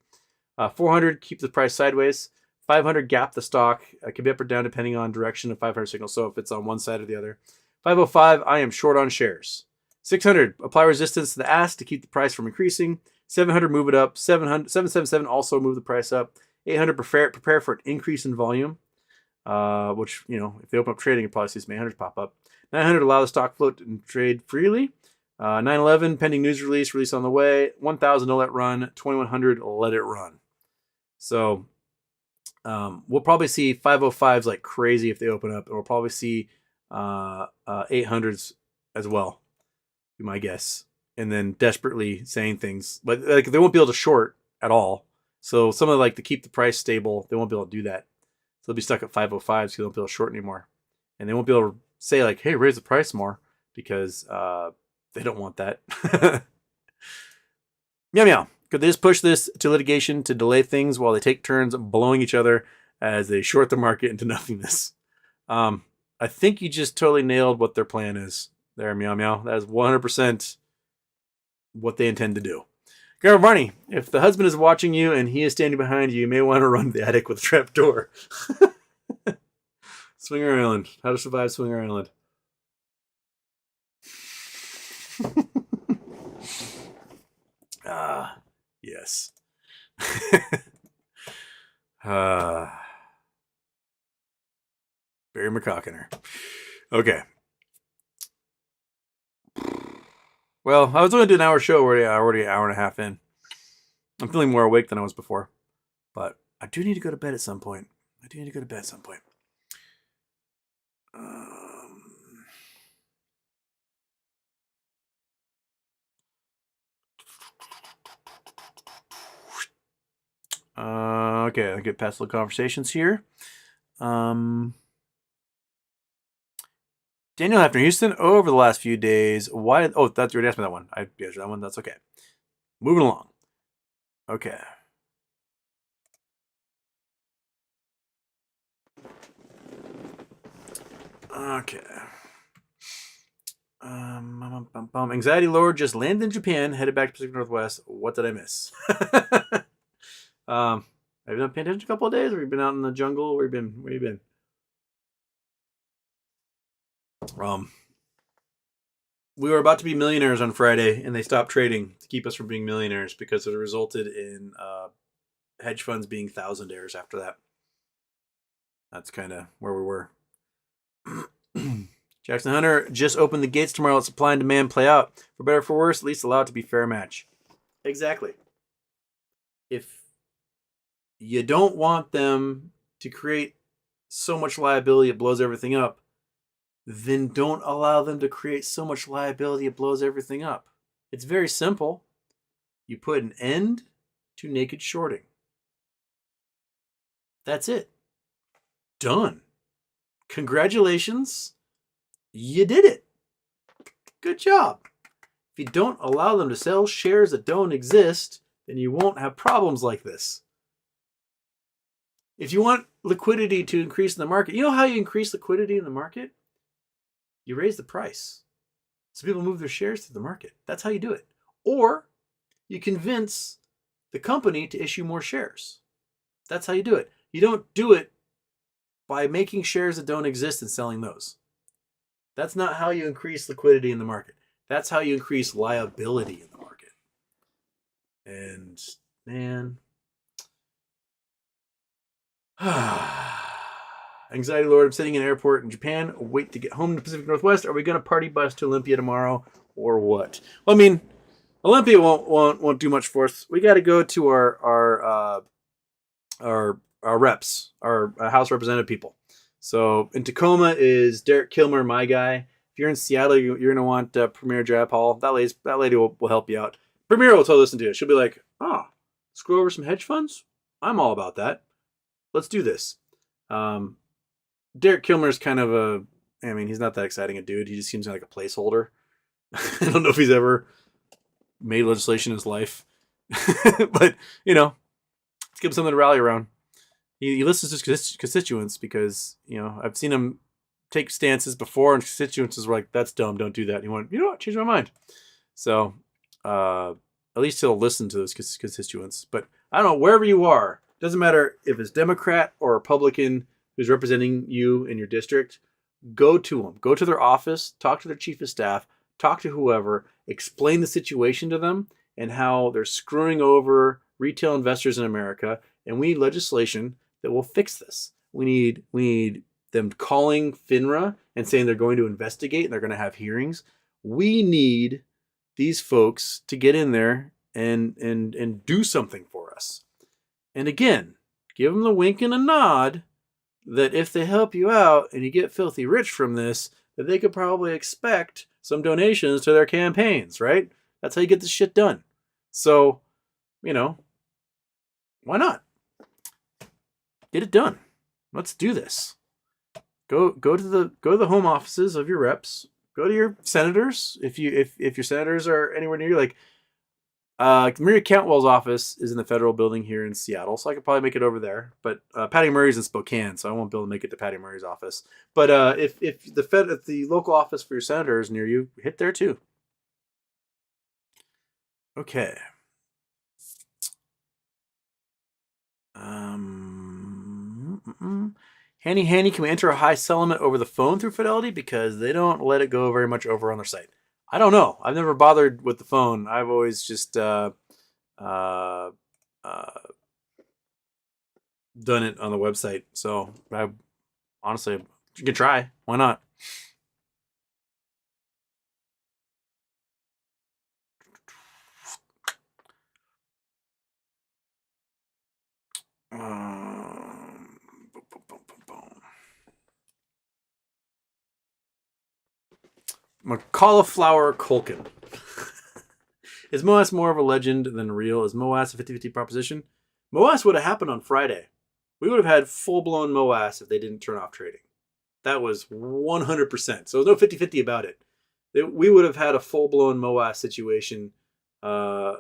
400 keep the price sideways. 500 gap the stock. It can be up or down depending on direction of 500 signal. So if it's on one side or the other. 505 I am short on shares. 600 apply resistance to the ask to keep the price from increasing. 700 move it up. 777 also move the price up. 800 prepare for an increase in volume, which if they open up trading, you probably see some 800s pop up. 900 allow the stock float and trade freely. 911 pending news release on the way. 1000 to let run. 2100 let it run. So we'll probably see 505s like crazy if they open up, and we'll probably see 800s as well be my guess, and then desperately saying things. But like they won't be able to short at all. So some of like to keep the price stable, they won't be able to do that. So they'll be stuck at 505, so they won't be able to short anymore. And they won't be able to say like, hey, raise the price more, because they don't want that. Meow meow. Could they just push this to litigation to delay things while they take turns blowing each other as they short the market into nothingness? I think you just totally nailed what their plan is there, Meow Meow. That is 100% what they intend to do. Grandma Barney, if the husband is watching you and he is standing behind you, you may want to run to the attic with a trap door. Swinger Island. How to survive Swinger Island. Yes. Barry McCockiner. Okay. Well, I was going to do an hour show already an hour and a half in. I'm feeling more awake than I was before. But I do need to go to bed at some point. Okay, I'll get past the conversations here. Daniel Hefner, Houston, over the last few days, why... Oh, that's already asked me that one. I answered that one. That's okay. Moving along. Okay. Anxiety Lord just landed in Japan, headed back to Pacific Northwest. What did I miss? Have you been paying attention a couple of days? Or have you been out in the jungle? Where you been? We were about to be millionaires on Friday, and they stopped trading to keep us from being millionaires because it resulted in hedge funds being thousandaires after that. That's kind of where we were. Jackson Hunter just opened the gates tomorrow. Let supply and demand play out. For better or for worse, at least allow it to be fair match. Exactly. If you don't want them to create so much liability it blows everything up, then don't allow them to create so much liability it blows everything up. It's very simple. You put an end to naked shorting. That's it. Done. Congratulations. You did it. Good job. If you don't allow them to sell shares that don't exist, then you won't have problems like this. If you want liquidity to increase in the market, you know how you increase liquidity in the market? You raise the price. So people move their shares to the market. That's how you do it. Or you convince the company to issue more shares. That's how you do it. You don't do it by making shares that don't exist and selling those. That's not how you increase liquidity in the market. That's how you increase liability in the market. And, man. Anxiety Lord, I'm sitting in an airport in Japan. Wait to get home to the Pacific Northwest. Are we going to party bus to Olympia tomorrow or what? Well, I mean, Olympia won't do much for us. We got to go to our reps, our House Representative people. So in Tacoma is Derek Kilmer, my guy. If you're in Seattle, you're going to want Premier Drapal. That lady will help you out. Premier will totally listen to it. She'll be like, screw over some hedge funds? I'm all about that. Let's do this. Derek Kilmer's kind of he's not that exciting a dude. He just seems like a placeholder. I don't know if he's ever made legislation in his life. But, let's give him something to rally around. He listens to his constituents because, I've seen him take stances before and constituents were like, that's dumb, don't do that. And he went, you know what, change my mind. So, at least he'll listen to those constituents. But I don't know, wherever you are, doesn't matter if it's Democrat or Republican who's representing you in your district, go to them. Go to their office, talk to their chief of staff, talk to whoever, explain the situation to them and how they're screwing over retail investors in America. And we need legislation that will fix this. We need them calling FINRA and saying they're going to investigate and they're going to have hearings. We need these folks to get in there and do something for us. And again, give them the wink and a nod that if they help you out and you get filthy rich from this, that they could probably expect some donations to their campaigns, right? That's how you get this shit done. So, you know, why not? Get it done. Let's do this. Go to the home offices of your reps. Go to your senators. If your senators are anywhere near you, like Maria Cantwell's office is in the federal building here in Seattle, so I could probably make it over there. But Patty Murray's in Spokane, so I won't be able to make it to Patty Murray's office. But if the local office for your senator is near you, hit there too. Okay. Handy, can we enter a high settlement over the phone through Fidelity? Because they don't let it go very much over on their site. I don't know. I've never bothered with the phone. I've always just done it on the website. So I honestly, you can try. Why not? Cauliflower Culkin. Is MOAS more of a legend than real? Is MOAS a 50-50 proposition? MOAS would have happened on Friday. We would have had full-blown MOAS if they didn't turn off trading. That was 100%. So there's no 50-50 about it. We would have had a full-blown MOAS situation on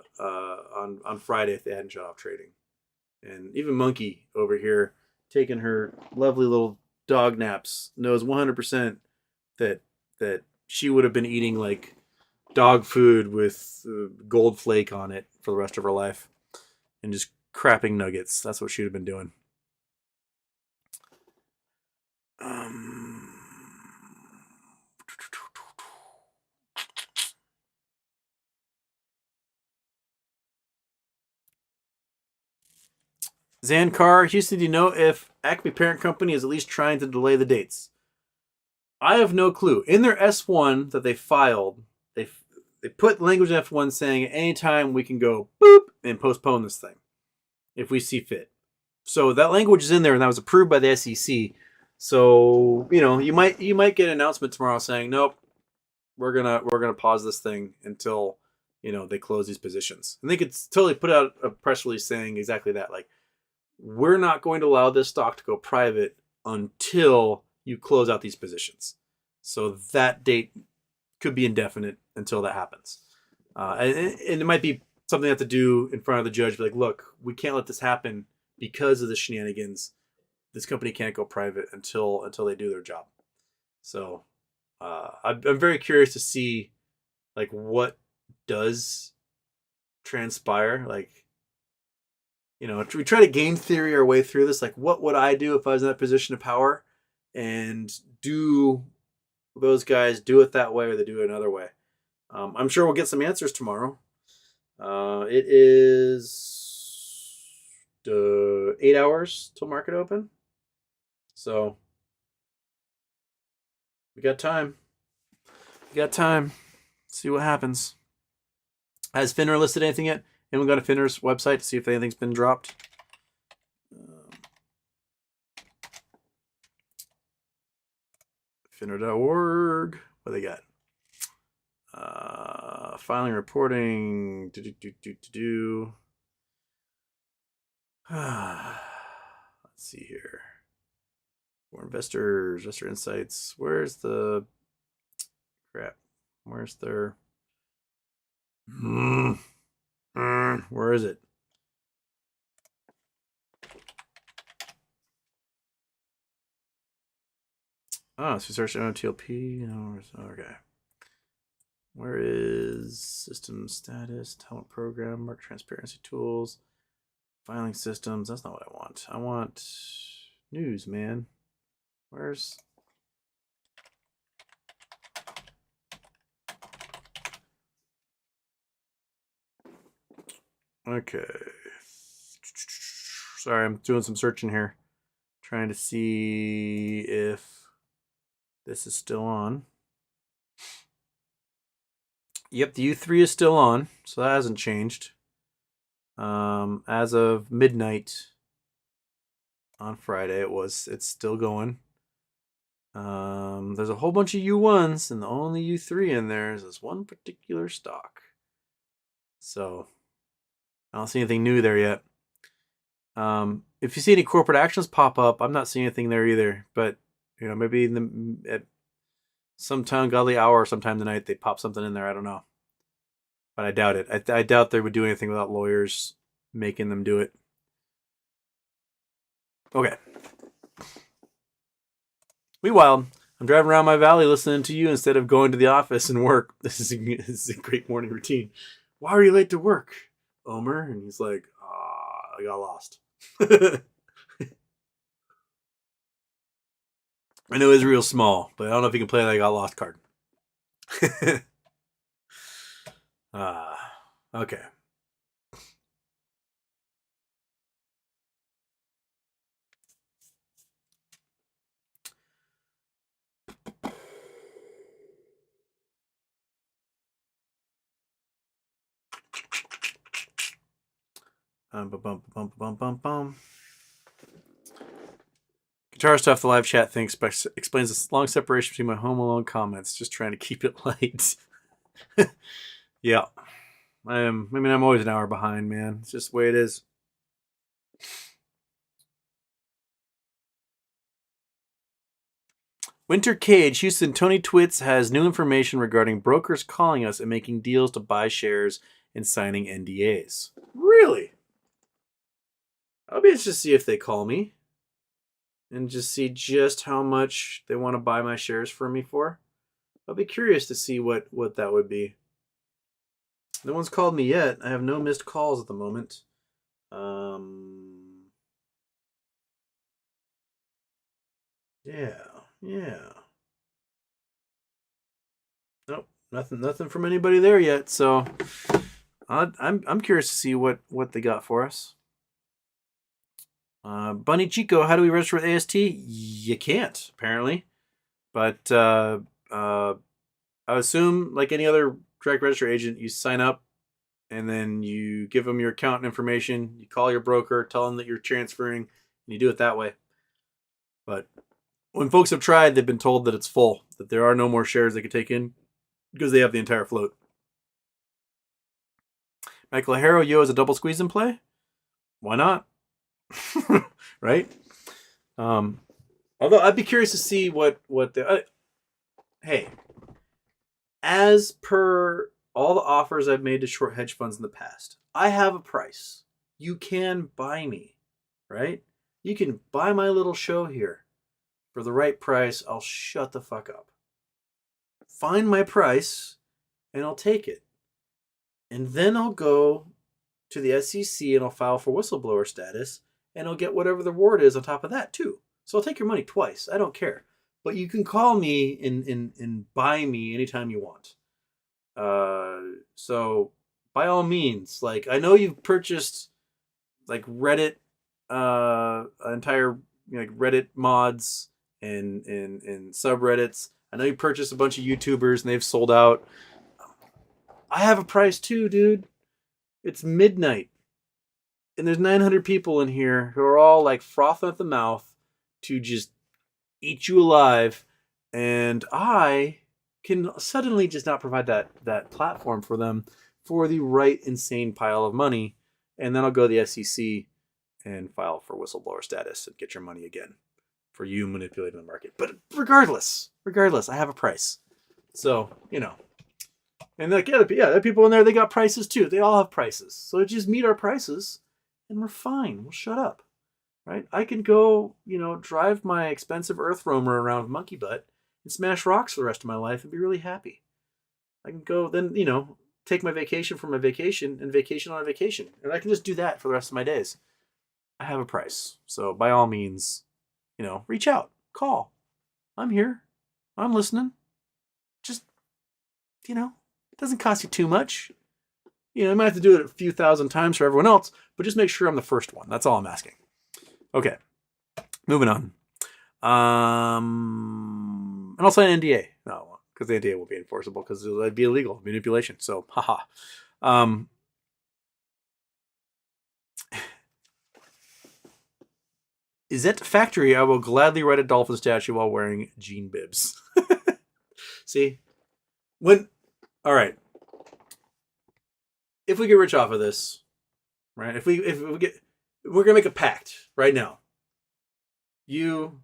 Friday if they hadn't shut off trading. And even Monkey over here, taking her lovely little dog naps, knows 100% that she would have been eating like dog food with gold flake on it for the rest of her life and just crapping nuggets. That's what she would have been doing. Zankar, Houston, do you know if Acme parent company is at least trying to delay the dates? I have no clue. In their S1 that they filed, they put language in F1 saying anytime we can go boop and postpone this thing if we see fit. So that language is in there, and that was approved by the SEC. So you might get an announcement tomorrow saying nope, we're gonna pause this thing until they close these positions. And they could totally put out a press release saying exactly that, like, we're not going to allow this stock to go private until you close out these positions. So that date could be indefinite until that happens. And it might be something they have to do in front of the judge. Be like, look, we can't let this happen because of the shenanigans. This company can't go private until they do their job. So I'm very curious to see like what does transpire. Like, we try to game theory our way through this. Like, what would I do if I was in that position of power? And do those guys do it that way or they do it another way? I'm sure we'll get some answers tomorrow. It is 8 hours till market open. So we got time. See what happens. Has Finner listed anything yet? Anyone got a Finner's website to see if anything's been dropped? Finner.org. What they got? Filing, reporting. Let's see here. For investors, investor insights. Where's the crap? Where's their? Where is it? Oh, so search OTLP. Okay. Where is system status, talent program, market transparency tools, filing systems? That's not what I want. I want news, man. Where's... Okay. Sorry, I'm doing some searching here. Trying to see if this is still on. Yep, the U3 is still on, so that hasn't changed. As of midnight on Friday, it's still going. There's a whole bunch of U1s, and the only U3 in there is this one particular stock. So I don't see anything new there yet. If you see any corporate actions pop up, I'm not seeing anything there either. But maybe at some ungodly hour or sometime tonight they pop something in there. I don't know, but I doubt it. I doubt they would do anything without lawyers making them do it. Okay. Meanwhile, I'm driving around my valley listening to you instead of going to the office and work. This is a great morning routine. Why are you late to work, Omer? And he's like, I got lost. I know Israel's small, but I don't know if you can play that I got lost card. Okay. Guitar Stuff, the live chat thing explains the long separation between my Home Alone comments. Just trying to keep it light. Yeah. I'm always an hour behind, man. It's just the way it is. Winter Cage, Houston, Tony Twits has new information regarding brokers calling us and making deals to buy shares and signing NDAs. Really? I'll be interested to see if they call me and just see just how much they want to buy my shares for me for. I'll be curious to see what that would be. No one's called me yet. I have no missed calls at the moment. Yeah. Nope, nothing from anybody there yet. So I'm curious to see what they got for us. Bunny Chico, how do we register with AST? You can't, apparently. But I assume, like any other direct register agent, you sign up and then you give them your account information. You call your broker, tell them that you're transferring, and you do it that way. But when folks have tried, they've been told that it's full, that there are no more shares they could take in because they have the entire float. Michael Harrow, Yo, is a double squeeze in play? Why not? Right? Although I'd be curious to see what the hey, as per all the offers I've made to short hedge funds in the past, I have a price. You can buy me, right? You can buy my little show here for the right price. I'll shut the fuck up. Find my price and I'll take it. And then I'll go to the SEC and I'll file for whistleblower status and I'll get whatever the reward is on top of that too. So I'll take your money twice. I don't care. But you can call me and buy me anytime you want. So by all means, like I know you've purchased like Reddit, entire like Reddit mods and subreddits. I know you purchased a bunch of YouTubers and they've sold out. I have a price too, dude. It's midnight. And there's 900 people in here who are all like frothing at the mouth to just eat you alive. And I can suddenly just not provide that platform for them for the right insane pile of money. And then I'll go to the SEC and file for whistleblower status and get your money again for you manipulating the market. But regardless, I have a price. So, And like, there are people in there, they got prices too. They all have prices. So just meet our prices and we're fine. We'll shut up. Right? I can go, drive my expensive earth roamer around Monkey Butt and smash rocks for the rest of my life and be really happy. I can go then, take my vacation from my vacation and vacation on a vacation. And I can just do that for the rest of my days. I have a price. So by all means, reach out, call. I'm here. I'm listening. Just, it doesn't cost you too much. I might have to do it a few thousand times for everyone else, but just make sure I'm the first one. That's all I'm asking. Okay. Moving on. And I'll sign an NDA. No, because the NDA will be enforceable because it'd be illegal manipulation. So, haha. is at the factory, I will gladly ride a dolphin statue while wearing jean bibs. See? When all right. If we get rich off of this, right? If we get we're gonna make a pact right now. You,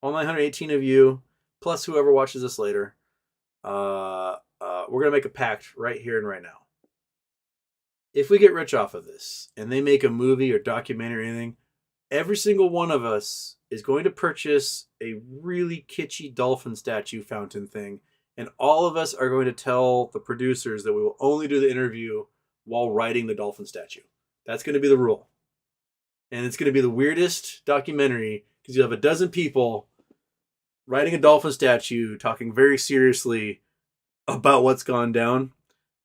all 918 of you, plus whoever watches this later, we're gonna make a pact right here and right now. If we get rich off of this and they make a movie or documentary or anything, every single one of us is going to purchase a really kitschy dolphin statue fountain thing, and all of us are going to tell the producers that we will only do the interview while riding the dolphin statue. That's going to be the rule. And it's going to be the weirdest documentary because you have a dozen people riding a dolphin statue talking very seriously about what's gone down,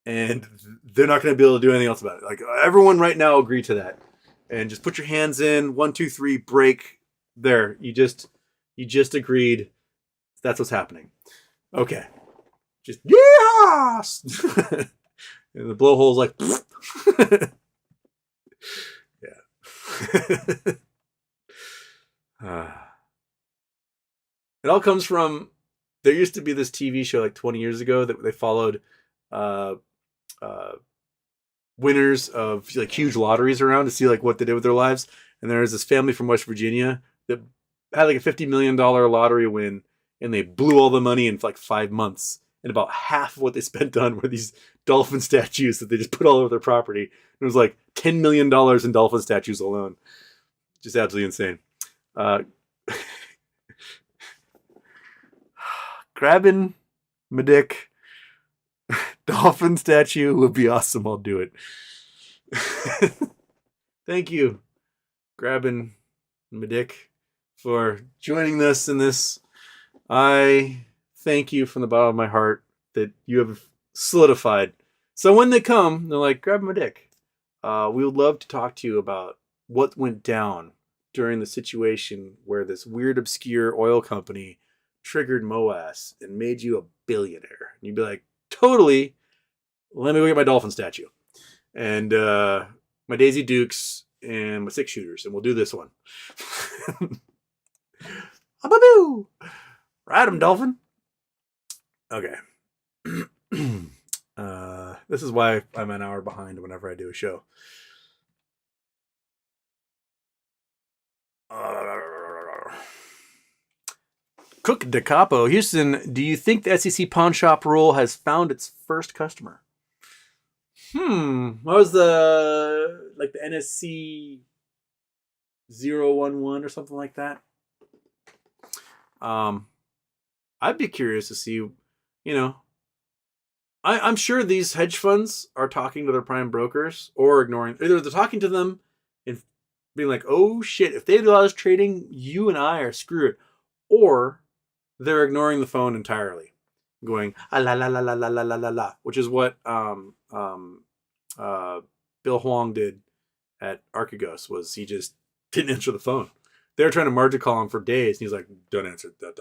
and they're not going to be able to do anything else about it. Like, everyone right now agree to that. And just put your hands in. 1, 2, 3, break. There. You just agreed. That's what's happening. Okay. Just yes. And the blowhole's like yeah. It all comes from, there used to be this TV show like 20 years ago that they followed winners of like huge lotteries around to see like what they did with their lives. And there was this family from West Virginia that had like a $50 million lottery win, and they blew all the money in like 5 months. And about half of what they spent on were these dolphin statues that they just put all over their property. It was like $10 million in dolphin statues alone. Just absolutely insane. Grabbing my dick dolphin statue would be awesome. I'll do it. Thank you, Grabbing my dick, for joining us in this. I thank you from the bottom of my heart that you have solidified. So when they come, they're like, grab my dick. We would love to talk to you about what went down during the situation where this weird, obscure oil company triggered MOAS and made you a billionaire. And you'd be like, totally. Let me go get my dolphin statue and my Daisy Dukes and my 6-shooters, and we'll do this one. Ababoo! Ride 'em, dolphin. Okay. This is why I'm an hour behind whenever I do a show. Cook De Capo, Houston, do you think the SEC pawn shop rule has found its first customer? What was the NSC 011 or something like that? I'd be curious to see, I'm sure these hedge funds are talking to their prime brokers or ignoring, either they're talking to them and being like, oh shit, if they allow us trading, you and I are screwed. Or they're ignoring the phone entirely, going, la la la la la la la la la, which is what Bill Huang did at Archegos, was he just didn't answer the phone. They were trying to margin call him for days, and he's like, don't answer that.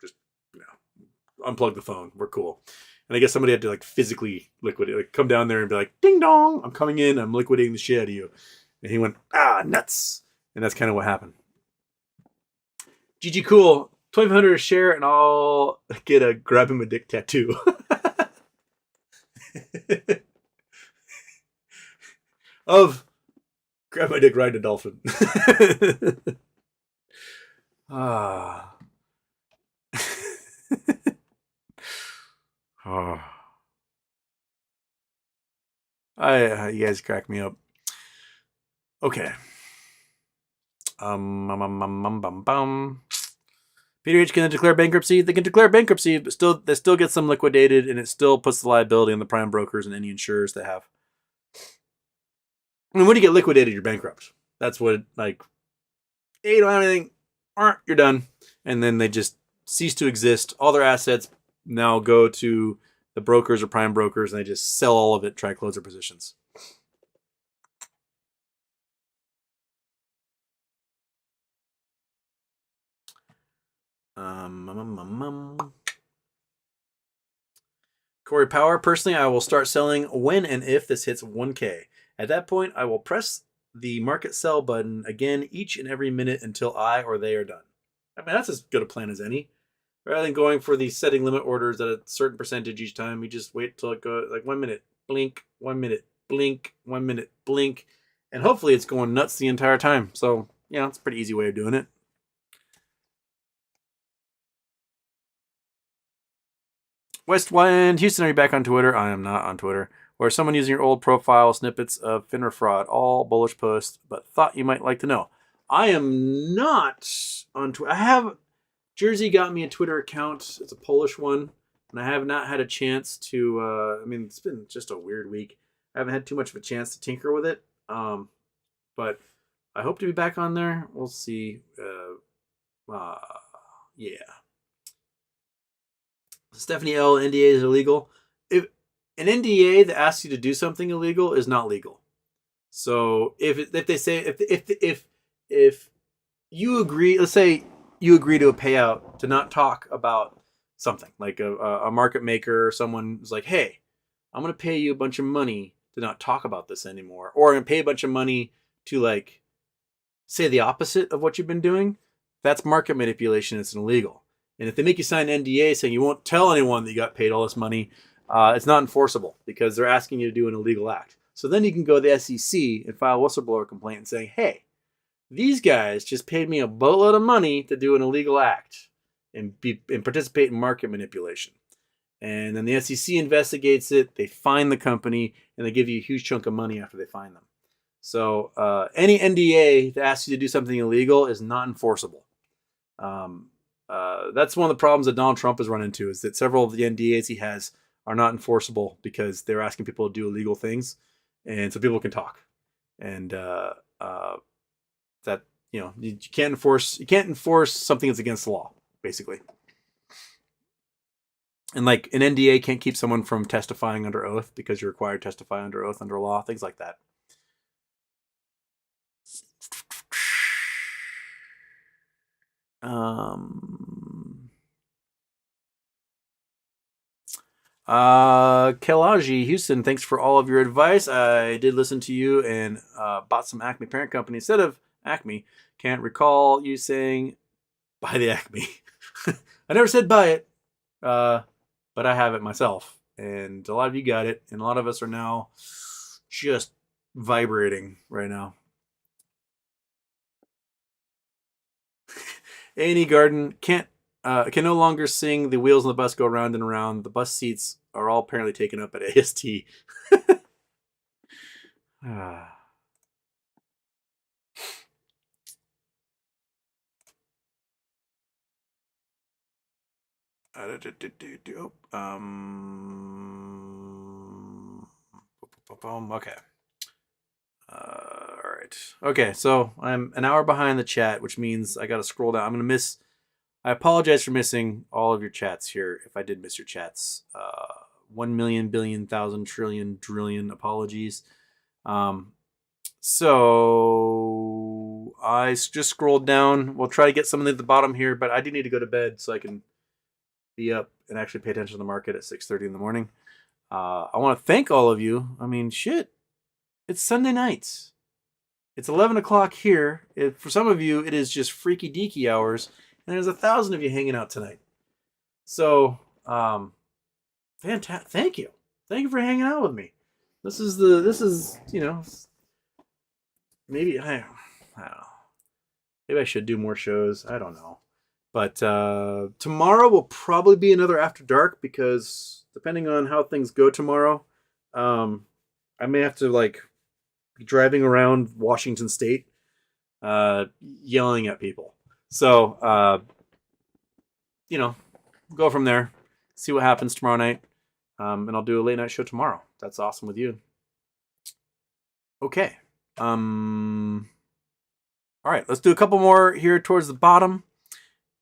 Just, unplug the phone. We're cool. And I guess somebody had to like physically liquidate, like come down there and be like, ding dong, I'm coming in, I'm liquidating the shit out of you. And he went, nuts. And that's kind of what happened. GG cool. 2,500 a share, and I'll get a grab him a dick tattoo. Of grab my dick, ride a dolphin. You guys crack me up. Okay. Peter H. Can declare bankruptcy? They can declare bankruptcy, but they still get some liquidated, and it still puts the liability on the prime brokers and any insurers they have. I mean, when you get liquidated, you're bankrupt. That's what, hey, you don't have anything, you're done. And then they just cease to exist. All their assets now go to the brokers or prime brokers, and they just sell all of it, try to close their positions. Corey Power, personally, I will start selling when and if this hits 1K. At that point, I will press the market sell button again each and every minute until I or they are done. I mean, that's as good a plan as any. Rather than going for these setting limit orders at a certain percentage each time, we just wait till it goes like 1 minute, blink, 1 minute, blink, 1 minute, blink, and hopefully it's going nuts the entire time. So, yeah, it's a pretty easy way of doing it. Westwind, Houston, are you back on Twitter? I am not on Twitter. Or someone using your old profile snippets of FINRA fraud, all bullish posts, but thought you might like to know. I am not on Twitter. I have Jersey got me a Twitter account. It's a Polish one, and I have not had a chance to. I mean, it's been just a weird week. I haven't had too much of a chance to tinker with it. But I hope to be back on there. We'll see. Yeah. Stephanie L. NDA is illegal. If an NDA that asks you to do something illegal is not legal. So if they say if you agree, let's say you agree to a payout to not talk about something like a market maker or someone is like, hey, I'm going to pay you a bunch of money to not talk about this anymore, or I'm going to pay a bunch of money to like say the opposite of what you've been doing. That's market manipulation. It's illegal. And if they make you sign an NDA saying you won't tell anyone that you got paid all this money, it's not enforceable because they're asking you to do an illegal act. So then you can go to the SEC and file a whistleblower complaint and say, hey, these guys just paid me a boatload of money to do an illegal act and participate in market manipulation. And then the SEC investigates it, they fine the company, and they give you a huge chunk of money after they fine them. So any NDA that asks you to do something illegal is not enforceable. That's one of the problems that Donald Trump has run into, is that several of the NDAs he has are not enforceable because they're asking people to do illegal things, and so people can talk. And that, you know, you can't enforce something that's against the law, basically. And like an NDA can't keep someone from testifying under oath because you're required to testify under oath under law, things like that. Kelaji Houston, thanks for all of your advice. I did listen to you and bought some Acme parent company instead of Acme. Can't recall you saying buy the Acme. I never said buy it, but I have it myself, and a lot of you got it, and a lot of us are now just vibrating right now. A&E Garden can no longer sing "The Wheels on the Bus Go Round and Around." The bus seats are all apparently taken up at AST. Okay. All right. Okay, so I'm an hour behind the chat, which means I got to scroll down. I'm going to miss. I apologize for missing all of your chats here. If I did miss your chats, 1 million, billion, thousand, trillion, drillion apologies. So I just scrolled down. We'll try to get something at the bottom here, but I do need to go to bed so I can be up and actually pay attention to the market at 6:30 in the morning. I want to thank all of you. I mean, shit, it's Sunday nights. It's 11 o'clock here. For some of you, it is just freaky deaky hours, and there's 1,000 of you hanging out tonight. So, fantastic. Thank you. Thank you for hanging out with me. This is, you know, maybe, I don't know. Maybe I should do more shows. I don't know. But tomorrow will probably be another After Dark, because depending on how things go tomorrow, I may have to like be driving around Washington State, yelling at people. So, you know, go from there. See what happens tomorrow night, and I'll do a late night show tomorrow. That's awesome with you. Okay. All right, let's do a couple more here towards the bottom,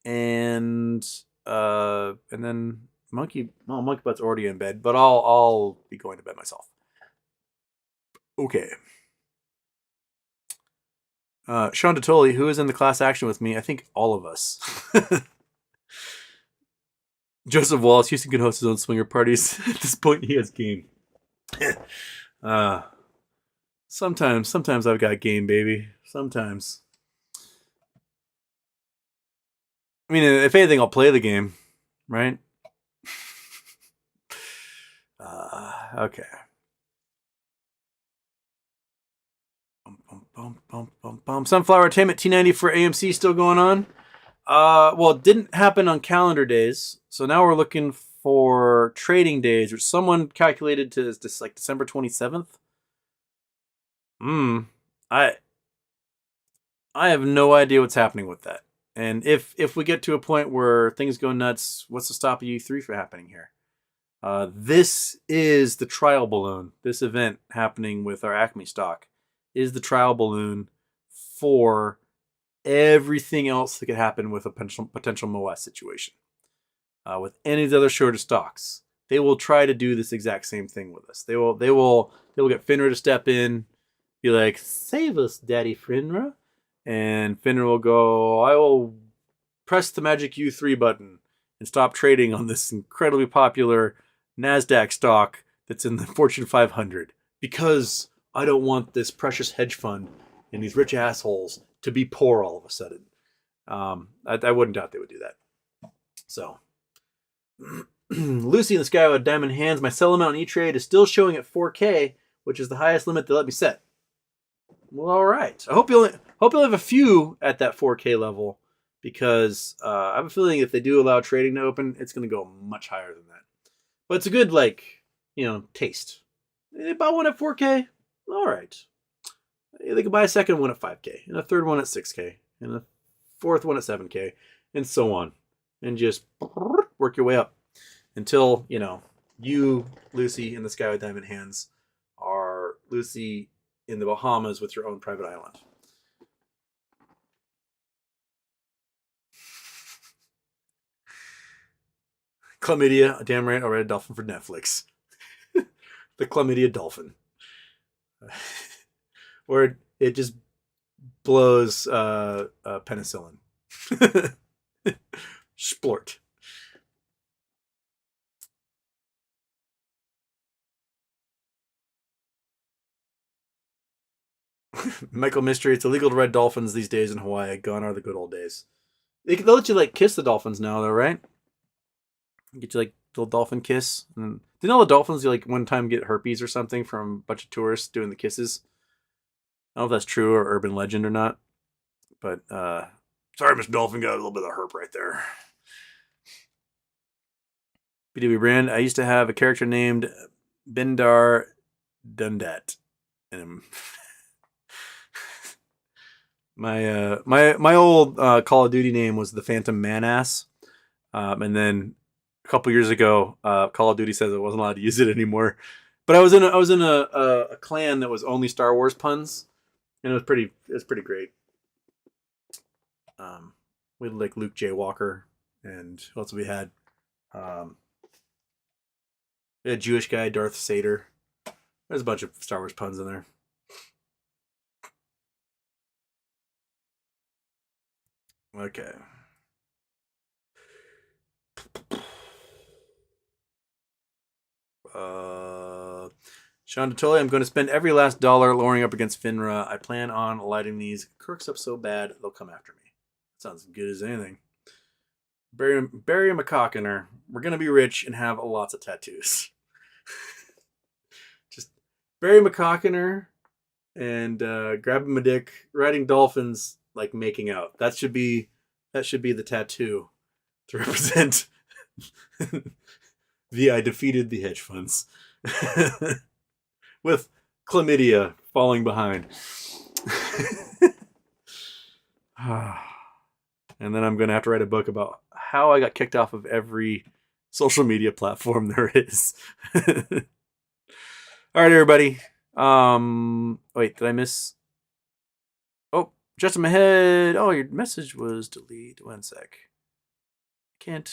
and then Monkey Butt's already in bed, but I'll be going to bed myself. Okay. Sean Dottoli, who is in the class action with me? I think all of us. Joseph Wallace, Houston can host his own swinger parties. At this point, he has game. Sometimes I've got game, baby. Sometimes. I mean, if anything, I'll play the game, right? Okay. Sunflower Entertainment T90 for AMC still going on. Well, it didn't happen on calendar days, so now we're looking for trading days, which someone calculated to this like December 27th. I I have no idea what's happening with that. And if we get to a point where things go nuts, what's to stop U3 from happening here? This is the trial balloon. This event happening with our Acme stock is the trial balloon for everything else that could happen with a potential MOS situation. With any of the other shorter stocks, they will try to do this exact same thing with us. They will get Finra to step in, be like, "Save us, Daddy Finra," and Finra will go, "I will press the magic U3 button and stop trading on this incredibly popular NASDAQ stock that's in the Fortune 500 because I don't want this precious hedge fund and these rich assholes to be poor all of a sudden." I wouldn't doubt they would do that. So, Lucy in the Sky with Diamond Hands. My sell amount in E-Trade is still showing at 4K, which is the highest limit they let me set. Well, all right. I hope you'll have a few at that 4K level because I have a feeling if they do allow trading to open, it's going to go much higher than that. But it's a good taste. They bought one at 4K. All right. They could buy a second one at 5K, and a third one at 6K, and a fourth one at 7K, and so on. And just work your way up until, you, Lucy, in the Sky with Diamond Hands, are Lucy in the Bahamas with your own private island. Chlamydia, damn right, I read a dolphin for Netflix. The chlamydia dolphin. Or it just blows penicillin. Splort. Michael Mystery, it's illegal to ride dolphins these days in Hawaii. Gone are the good old days. They'll let you kiss the dolphins now, though, right? Get you little dolphin kiss. And didn't all the dolphins one time get herpes or something from a bunch of tourists doing the kisses? I don't know if that's true or urban legend or not. But sorry, Mr. Dolphin got a little bit of herp right there. BW Brand, I used to have a character named Bindar Dundat. And my old Call of Duty name was the Phantom Manass. And then a couple years ago, Call of Duty says I wasn't allowed to use it anymore. But I was in a clan that was only Star Wars puns, and it was pretty great. We had Luke J. Walker, and what else we had? We had a Jewish guy, Darth Sader. There's a bunch of Star Wars puns in there. Okay. Sean Detoli, I'm going to spend every last dollar lowering up against Finra. I plan on lighting these crooks up so bad they'll come after me. Sounds good as anything. Barry McCockiner, we're going to be rich and have lots of tattoos. Just Barry McCockiner and grabbing my dick, riding dolphins, making out. That should be the tattoo to represent I defeated the hedge funds. With chlamydia falling behind. And then I'm going to have to write a book about how I got kicked off of every social media platform there is. All right, everybody. Wait, did I miss? Oh, just in my head. Oh, your message was deleted. 1 sec. I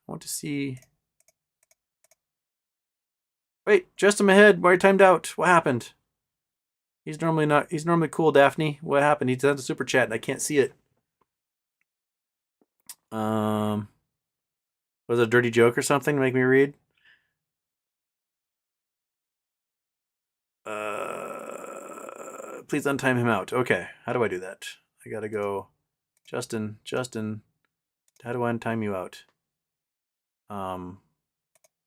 want to see. Wait, just in my head. Why timed out? What happened? He's normally cool, Daphne. What happened? He sent a super chat and I can't see it. Was it a dirty joke or something to make me read? Please untime him out. Okay, how do I do that? I gotta go, Justin. How do I untime you out? I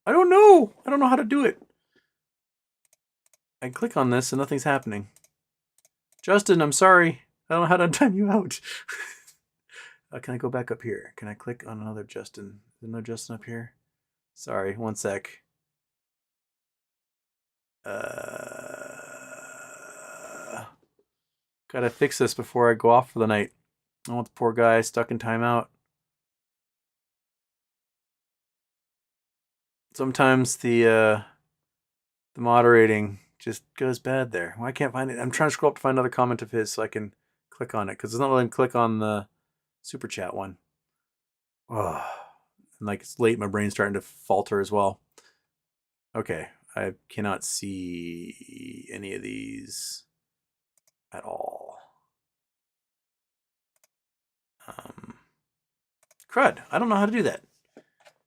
don't know. I don't know how to do it. I click on this and nothing's happening. Justin, I'm sorry. I don't know how to untime you out. Can I go back up here? Can I click on another Justin? Is there no Justin up here? Sorry, one sec. Gotta fix this before I go off for the night. I don't want the poor guy stuck in timeout. Sometimes the moderating just goes bad there. Well, I can't find it. I'm trying to scroll up to find another comment of his so I can click on it because it's not letting me click on the super chat one. Oh, and like it's late, my brain's starting to falter as well. Okay, I cannot see any of these at all. Crud, I don't know how to do that.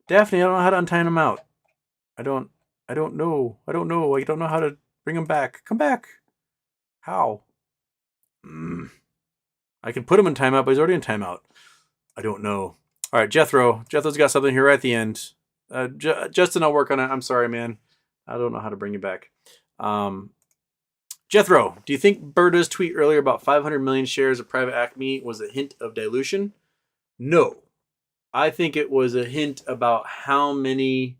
Daphne, I don't know how to untime them out. I don't know. I don't know how to bring him back. Come back. How? I can put him in timeout, but he's already in timeout. I don't know. All right, Jethro. Jethro's got something here right at the end. Justin, I'll work on it. I'm sorry, man. I don't know how to bring you back. Jethro, do you think Berta's tweet earlier about 500 million shares of Private Acme was a hint of dilution? No. I think it was a hint about how many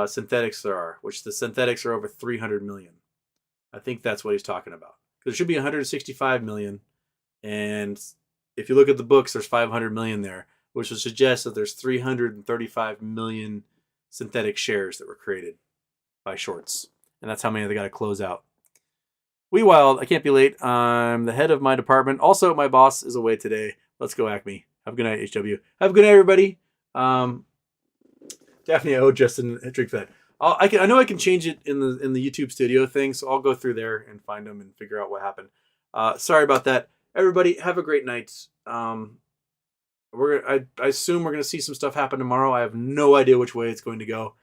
synthetics there are, which the synthetics are over 300 million. I think that's what he's talking about. There should be 165 million, and if you look at the books, there's 500 million there, which would suggest that there's 335 million synthetic shares that were created by shorts, and that's how many they got to close out. Wee Wild, I can't be late. I'm the head of my department. Also, my boss is away today. Let's go, Acme. Have a good night, HW. Have a good night, everybody. Daphne, I owe Justin a drink for that. I know I can change it in the YouTube studio thing, so I'll go through there and find them and figure out what happened. Sorry about that, everybody. Have a great night. I assume we're gonna see some stuff happen tomorrow. I have no idea which way it's going to go,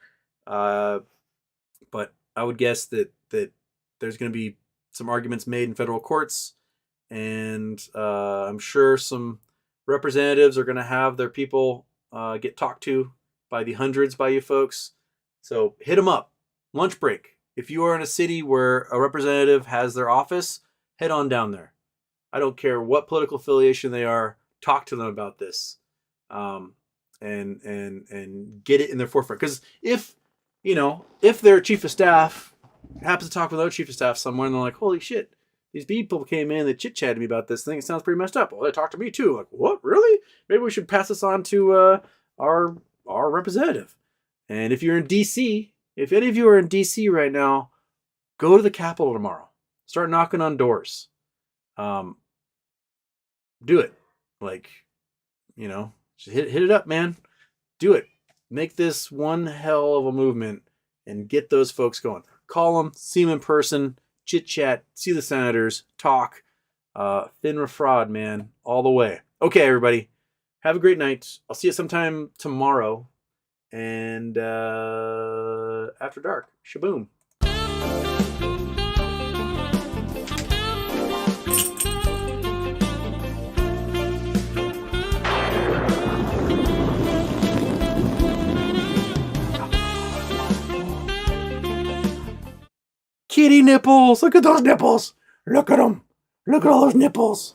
but I would guess that there's going to be some arguments made in federal courts, and I'm sure some representatives are going to have their people get talked to by the hundreds by you folks. So hit them up. Lunch break. If you are in a city where a representative has their office, head on down there. I don't care what political affiliation they are. Talk to them about this, and get it in their forefront. Because if their chief of staff happens to talk with their chief of staff somewhere, and they're like, "Holy shit, these people came in, they chit chatted me about this thing. It sounds pretty messed up." Well, they talked to me too. Like, what? Really? Maybe we should pass this on to our representative. And if you're in DC, if any of you are in DC right now, go to the Capitol tomorrow. Start knocking on doors. Do it. Like, just hit it up, man. Do it. Make this one hell of a movement and get those folks going. Call them, see them in person, chit chat, see the senators, talk. FINRA fraud, man, all the way. Okay, everybody. Have a great night. I'll see you sometime tomorrow. And after dark. Shaboom. Kitty nipples. Look at those nipples. Look at them. Look at all those nipples.